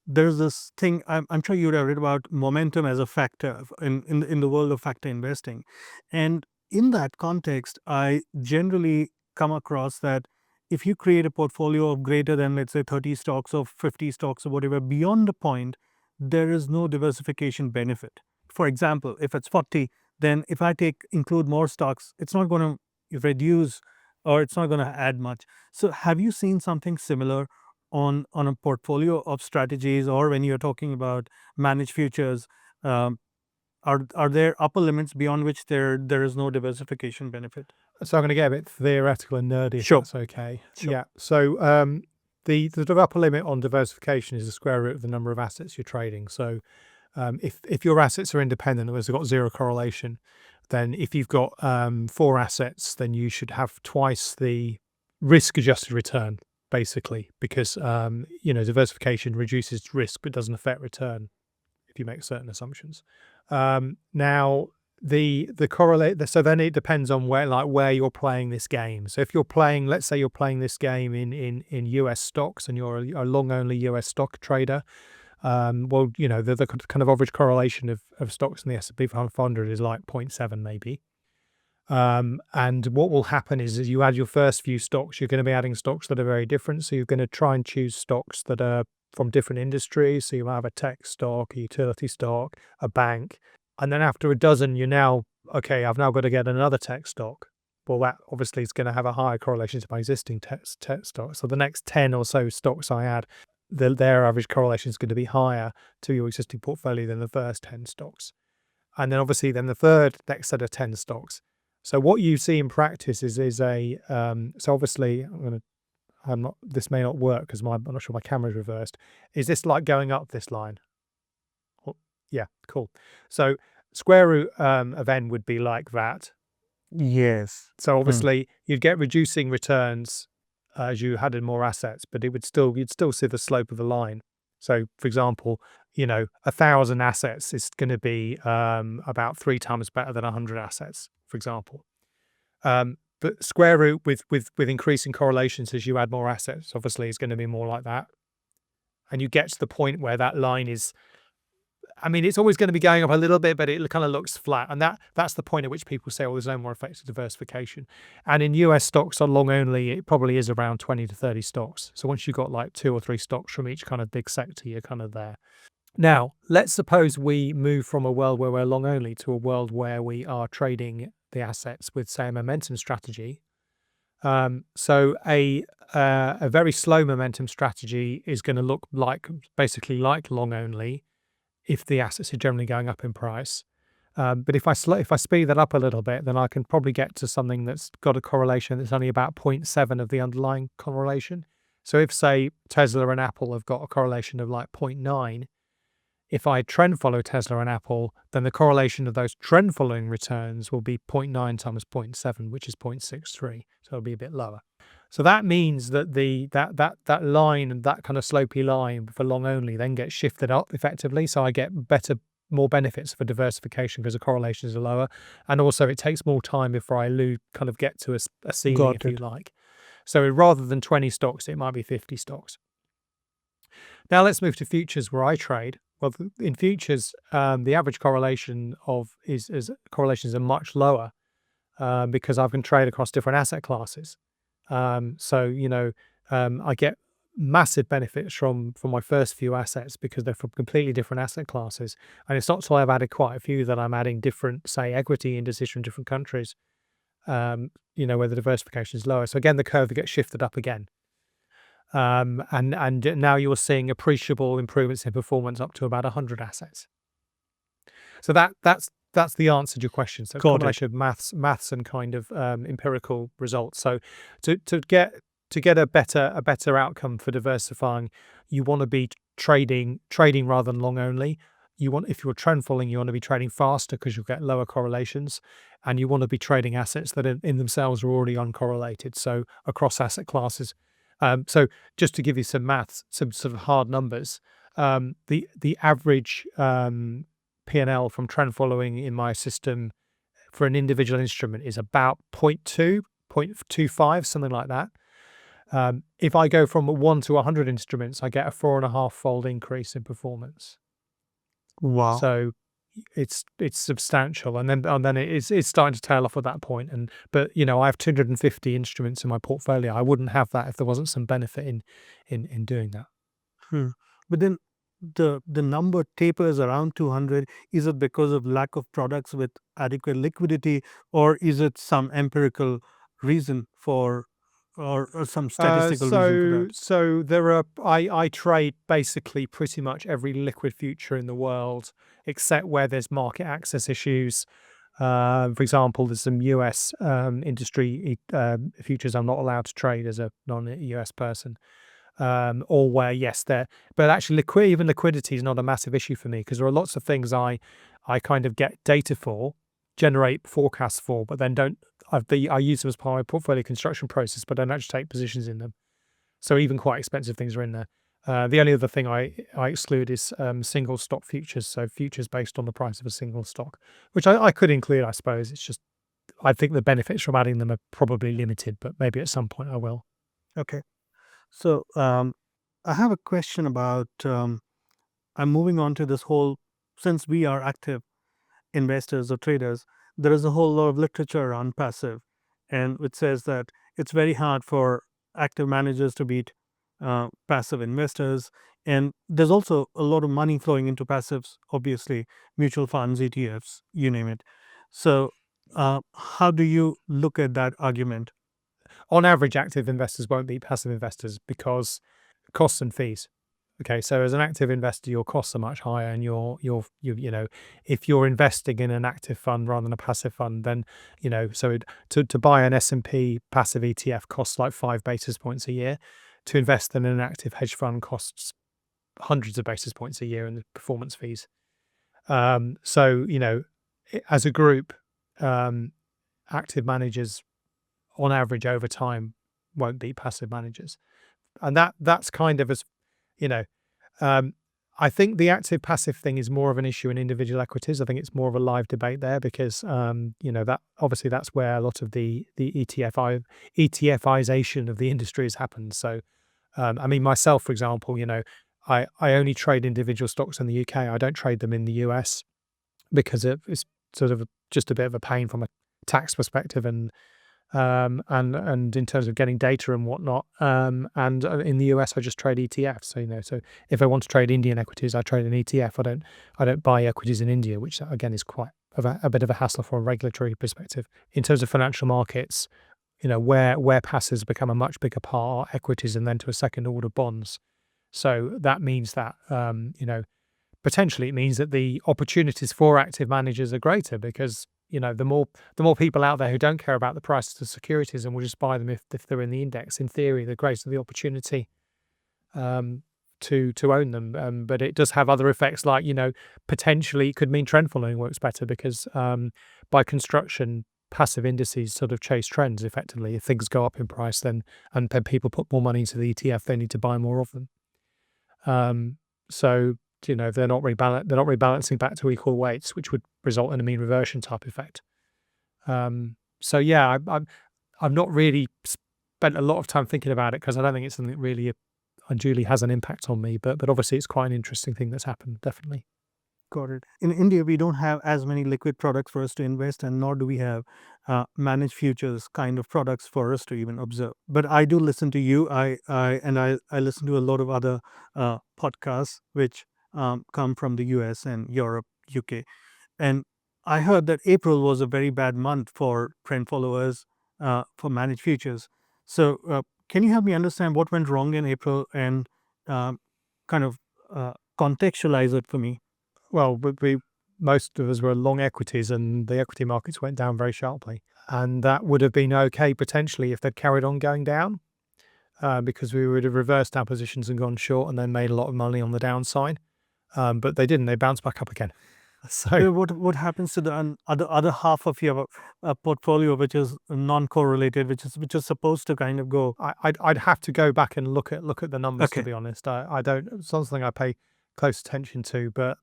there's this thing, I'm sure you would have read about momentum as a factor in the world of factor investing. And in that context, I generally come across that if you create a portfolio of greater than, let's say, 30 stocks or 50 stocks or whatever, beyond the point, there is no diversification benefit. For example, if it's 40, then if I include more stocks, it's not going to reduce or it's not going to add much. So have you seen something similar on a portfolio of strategies, or when you're talking about managed futures? Are there upper limits beyond which there is no diversification benefit? So I'm going to get a bit theoretical and nerdy, if Sure. that's okay. Sure. Yeah. So the upper limit on diversification is the square root of the number of assets you're trading. So if your assets are independent, or they've got zero correlation, then if you've got 4 assets, then you should have twice the risk-adjusted return, basically, because diversification reduces risk but doesn't affect return if you make certain assumptions. Now the correlate, so then it depends on where you're playing this game. So if you're playing, let's say you're playing this game in US stocks and you're a long only US stock trader, the kind of average correlation of stocks in the S&P 500 is like 0.7 maybe. And what will happen is as you add your first few stocks, you're going to be adding stocks that are very different. So you're going to try and choose stocks that are from different industries. So you have a tech stock, a utility stock, a bank. And then after a dozen, I've now got to get another tech stock. Well, that obviously is going to have a higher correlation to my existing tech stocks. So the next 10 or so stocks I add, their average correlation is going to be higher to your existing portfolio than the first 10 stocks. And then obviously the third next set of 10 stocks. So what you see in practice is so obviously this may not work because I'm not sure my camera's reversed. Is this like going up this line? Oh, yeah, cool. So square root of n would be like that. Yes. So obviously you'd get reducing returns as you added more assets, but you'd still see the slope of the line. So for example, 1,000 assets is going to be about 3 times better than 100 assets, for example. But square root with increasing correlations as you add more assets, obviously, is going to be more like that. And you get to the point where that line is, it's always going to be going up a little bit, but it kind of looks flat. And that's the point at which people say, there's no more effective diversification. And in US stocks on long only, it probably is around 20 to 30 stocks. So once you've got like 2 or 3 stocks from each kind of big sector, you're kind of there. Now, let's suppose we move from a world where we're long only to a world where we are trading the assets with, say, a momentum strategy. So a very slow momentum strategy is going to look basically like long only if the assets are generally going up in price. But if I speed that up a little bit, then I can probably get to something that's got a correlation that's only about 0.7 of the underlying correlation. So if, say, Tesla and Apple have got a correlation of like 0.9, if I trend follow Tesla and Apple, then the correlation of those trend following returns will be 0.9 times 0.7, which is 0.63. So it'll be a bit lower. So that means that that line, that kind of slopey line for long only, then gets shifted up effectively. So I get more benefits for diversification because the correlations are lower, and also it takes more time before I kind of get to a ceiling, if you like. So rather than 20 stocks, it might be 50 stocks. Now let's move to futures where I trade. Well, in futures, the average correlation correlations are much lower because I can trade across different asset classes. I get massive benefits from my first few assets because they're from completely different asset classes. And it's not until I've added quite a few that I'm adding different, say, equity indices from different countries, where the diversification is lower. So again, the curve gets shifted up again. And now you're seeing appreciable improvements in performance up to about 100 assets. So that's the answer to your question. So a combination of maths and kind of empirical results. So to get a better outcome for diversifying, you want to be trading rather than long only. If you're trend following, you want to be trading faster because you'll get lower correlations, and you want to be trading assets that in themselves are already uncorrelated. So across asset classes. So just to give you some maths, some sort of hard numbers, the average P&L from trend following in my system for an individual instrument is about 0.2, 0.25, something like that. If I go from 1 to 100 instruments, I get a 4.5-fold increase in performance. Wow! So it's substantial, and then it's starting to tail off at that point. But I have 250 instruments in my portfolio. I wouldn't have that if there wasn't some benefit in doing that. But then the number tapers around 200. Is it because of lack of products with adequate liquidity, or is it some empirical reason for or some statistical reason for that? So there are. I trade basically pretty much every liquid future in the world, except where there's market access issues. For example, there's some US industry futures I'm not allowed to trade as a non-US person. Or where yes, there, but actually even liquidity is not a massive issue for me because there are lots of things I kind of get data for, generate forecasts for, but then don't. I use them as part of my portfolio construction process, but don't actually take positions in them. So even quite expensive things are in there. The only other thing I exclude is single stock futures, so futures based on the price of a single stock, which I could include, I suppose. It's just I think the benefits from adding them are probably limited, but maybe at some point I will. Okay. So I have a question about. I'm moving on to this whole. Since we are active investors or traders, there is a whole lot of literature on passive, and it says that it's very hard for active managers to beat passive investors. And there's also a lot of money flowing into passives, obviously, mutual funds, ETFs, you name it. So, how do you look at that argument? On average, active investors won't beat passive investors because costs and fees. Okay, so as an active investor, your costs are much higher, and you know, if you're investing in an active fund rather than a passive fund, then to buy an S&P passive ETF costs like 5 basis points a year. To invest in an active hedge fund costs hundreds of basis points a year in the performance fees. So as a group, active managers on average over time won't beat passive managers, and that's kind of as you know. I think the active passive thing is more of an issue in individual equities. I think it's more of a live debate there because that obviously that's where a lot of the ETFization of the industry has happened. So I mean myself, for example, I only trade individual stocks in the UK. I don't trade them in the US because it's sort of just a bit of a pain from a tax perspective and in terms of getting data and whatnot. And in the US, I just trade ETFs. So if I want to trade Indian equities, I trade an ETF. I don't buy equities in India, which again is quite a bit of a hassle from a regulatory perspective. In terms of financial markets, where passives become a much bigger part are equities and then to a second order bonds. So that means that potentially it means that the opportunities for active managers are greater because the more people out there who don't care about the prices of securities and will just buy them if they're in the index, in theory, the greater the opportunity to own them. But it does have other effects, like potentially it could mean trend following works better because by construction, passive indices sort of chase trends effectively. If things go up in price, then people put more money into the ETF, they need to buy more of them. So they're not rebalancing back to equal weights, which would result in a mean reversion type effect. So yeah, I've not really spent a lot of time thinking about it because I don't think it's something that really unduly has an impact on me. But obviously, it's quite an interesting thing that's happened. Definitely. Got it. In India, we don't have as many liquid products for us to invest, and nor do we have managed futures kind of products for us to even observe. But I do listen to you. I listen to a lot of other podcasts which come from the US and Europe, UK, and I heard that April was a very bad month for trend followers for managed futures. So, can you help me understand what went wrong in April and kind of contextualize it for me? Well, most of us were long equities, and the equity markets went down very sharply. And that would have been okay potentially if they'd carried on going down, because we would have reversed our positions and gone short, and then made a lot of money on the downside. But they didn't. They bounced back up again. So what happens to the other half of your portfolio, which is non-correlated, which is supposed to kind of go? I'd have to go back and look at the numbers, to Okay. be honest. I don't. It's something I pay close attention to, but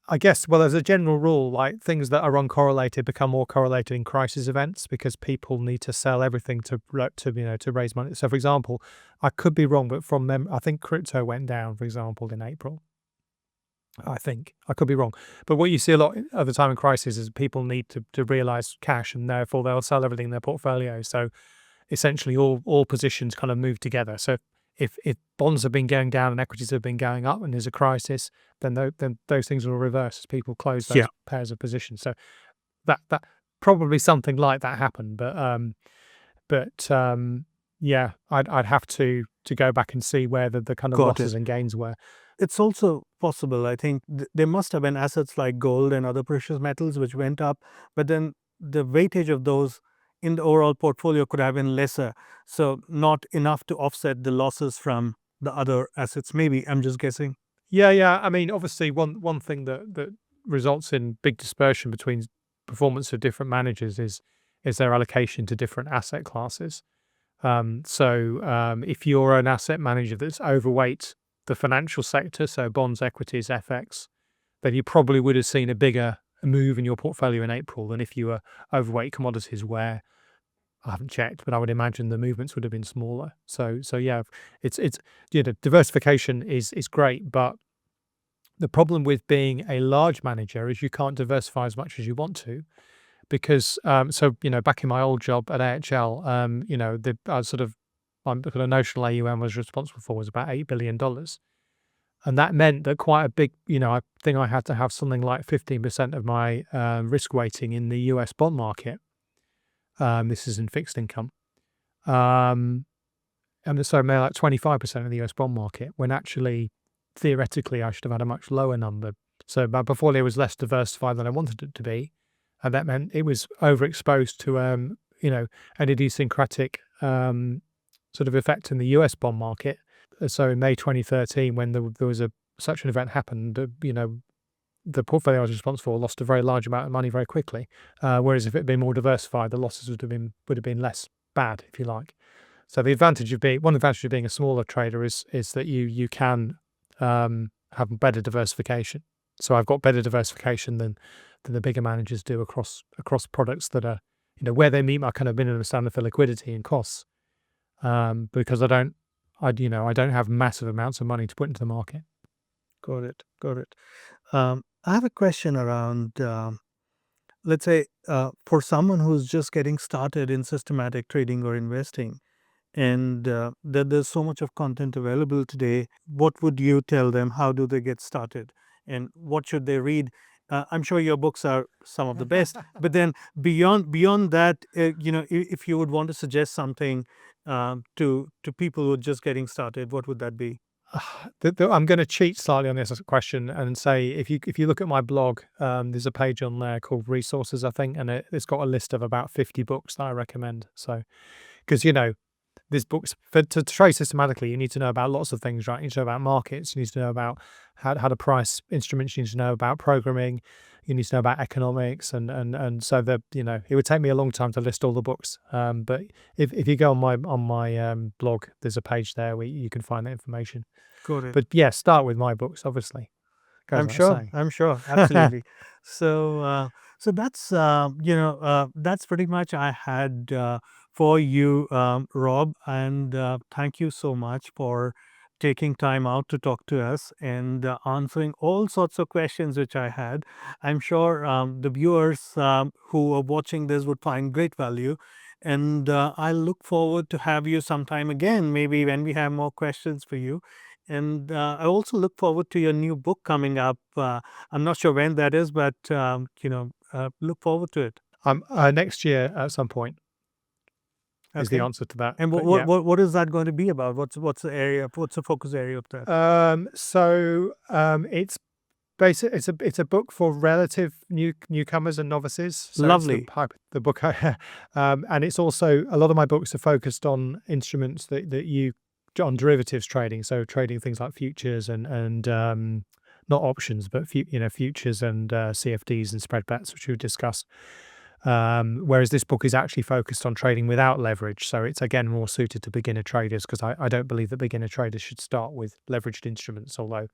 I guess, well, as a general rule, like things that are uncorrelated become more correlated in crisis events because people need to sell everything to raise money. So, for example, I could be wrong, but I think crypto went down, for example, in April. I think I could be wrong, but what you see a lot of the time in crisis is people need to realize cash, and therefore they'll sell everything in their portfolio. So essentially, all positions kind of move together. So if bonds have been going down and equities have been going up, and there's a crisis, then those things will reverse as people close those Yeah. pairs of positions. So that probably something like that happened, but But yeah, I'd have to go back and see where the kind of Got losses it. and gains were. It's also possible, I think, there must have been assets like gold and other precious metals which went up, but then the weightage of those in the overall portfolio could have been lesser. So not enough to offset the losses from the other assets. Maybe, I'm just guessing. Yeah. I mean, obviously, one thing that results in big dispersion between performance of different managers is their allocation to different asset classes. So if you're an asset manager that's overweight the financial sector, so bonds, equities, FX, then you probably would have seen a bigger move in your portfolio in April than if you were overweight commodities, where I haven't checked, but I would imagine the movements would have been smaller. So yeah, it's diversification is great, but the problem with being a large manager is you can't diversify as much as you want to, because back in my old job at AHL, the I'm the notional AUM was responsible for was about $8 billion. And that meant that quite a big, I think I had to have something like 15% of my risk weighting in the US bond market. This is in fixed income. And so maybe like 25% of the US bond market, when actually, theoretically, I should have had a much lower number. So my portfolio was less diversified than I wanted it to be. And that meant it was overexposed to, an idiosyncratic sort of effect in the US bond market. So in May 2013, when there was such an event happened, the portfolio I was responsible for lost a very large amount of money very quickly. Whereas if it had been more diversified, the losses would have been less bad, if you like. So one advantage of being a smaller trader is that you can have better diversification. So I've got better diversification than the bigger managers do across products that are, where they meet my kind of minimum standard for liquidity and costs. Because I don't have massive amounts of money to put into the market. Got it. Got it. I have a question around, let's say, for someone who's just getting started in systematic trading or investing, and there's so much of content available today, what would you tell them? How do they get started? And what should they read? I'm sure your books are some of the best, but then beyond that, if you would want to suggest something to people who are just getting started, what would that be? I'm going to cheat slightly on this question and say, if you look at my blog, there's a page on there called resources, I think, and it's got a list of about 50 books that I recommend. So, because these books, to trade systematically, you need to know about lots of things, right? You need to know about markets, you need to know about how to price instruments, you need to know about programming, you need to know about economics, and so it would take me a long time to list all the books. But if you go on my blog, there's a page there where you can find that information. Got it. But yeah, start with my books, obviously. Goes without saying. I'm sure, absolutely. So that's pretty much I had for you, Rob, and thank you so much for taking time out to talk to us and answering all sorts of questions which I had. I'm sure the viewers who are watching this would find great value. And I look forward to have you sometime again, maybe when we have more questions for you. And I also look forward to your new book coming up. I'm not sure when that is, but look forward to it. Next year at some point is the Okay. answer to that. And But yeah. what is that going to be about? What's the area? What's the focus area of that? It's basic. It's a book for relative newcomers and novices. So Lovely. It's the book, and it's also, a lot of my books are focused on instruments that you on derivatives trading. So trading things like futures and not options, but futures and CFDs and spread bets, which we've discussed. Whereas this book is actually focused on trading without leverage. So it's, again, more suited to beginner traders, because I don't believe that beginner traders should start with leveraged instruments, although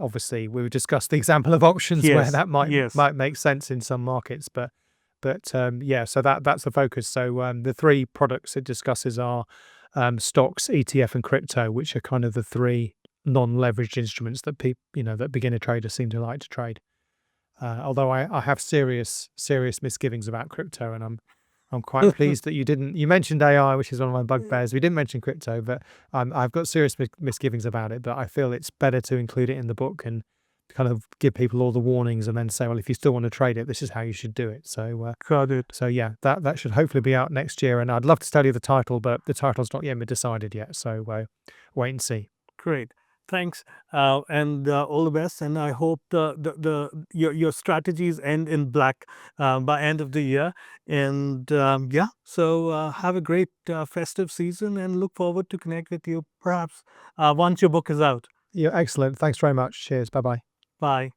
obviously we discussed the example of options where that might make sense in some markets. But yeah, so that's the focus. So the three products it discusses are stocks, ETF, and crypto, which are kind of the three non-leveraged instruments that that beginner traders seem to like to trade. Although I have serious misgivings about crypto, and I'm quite pleased that you mentioned AI, which is one of my bugbears. We didn't mention crypto, but I've got serious misgivings about it. But I feel it's better to include it in the book and kind of give people all the warnings and then say, well, if you still want to trade it, this is how you should do it. Got it. So yeah, that should hopefully be out next year. And I'd love to tell you the title, but the title's not yet been decided yet. So wait and see. Great. Thanks, and all the best. And I hope your strategies end in black by end of the year. And yeah, so have a great festive season, and look forward to connect with you perhaps once your book is out. Yeah, excellent. Thanks very much. Cheers. Bye-bye. Bye.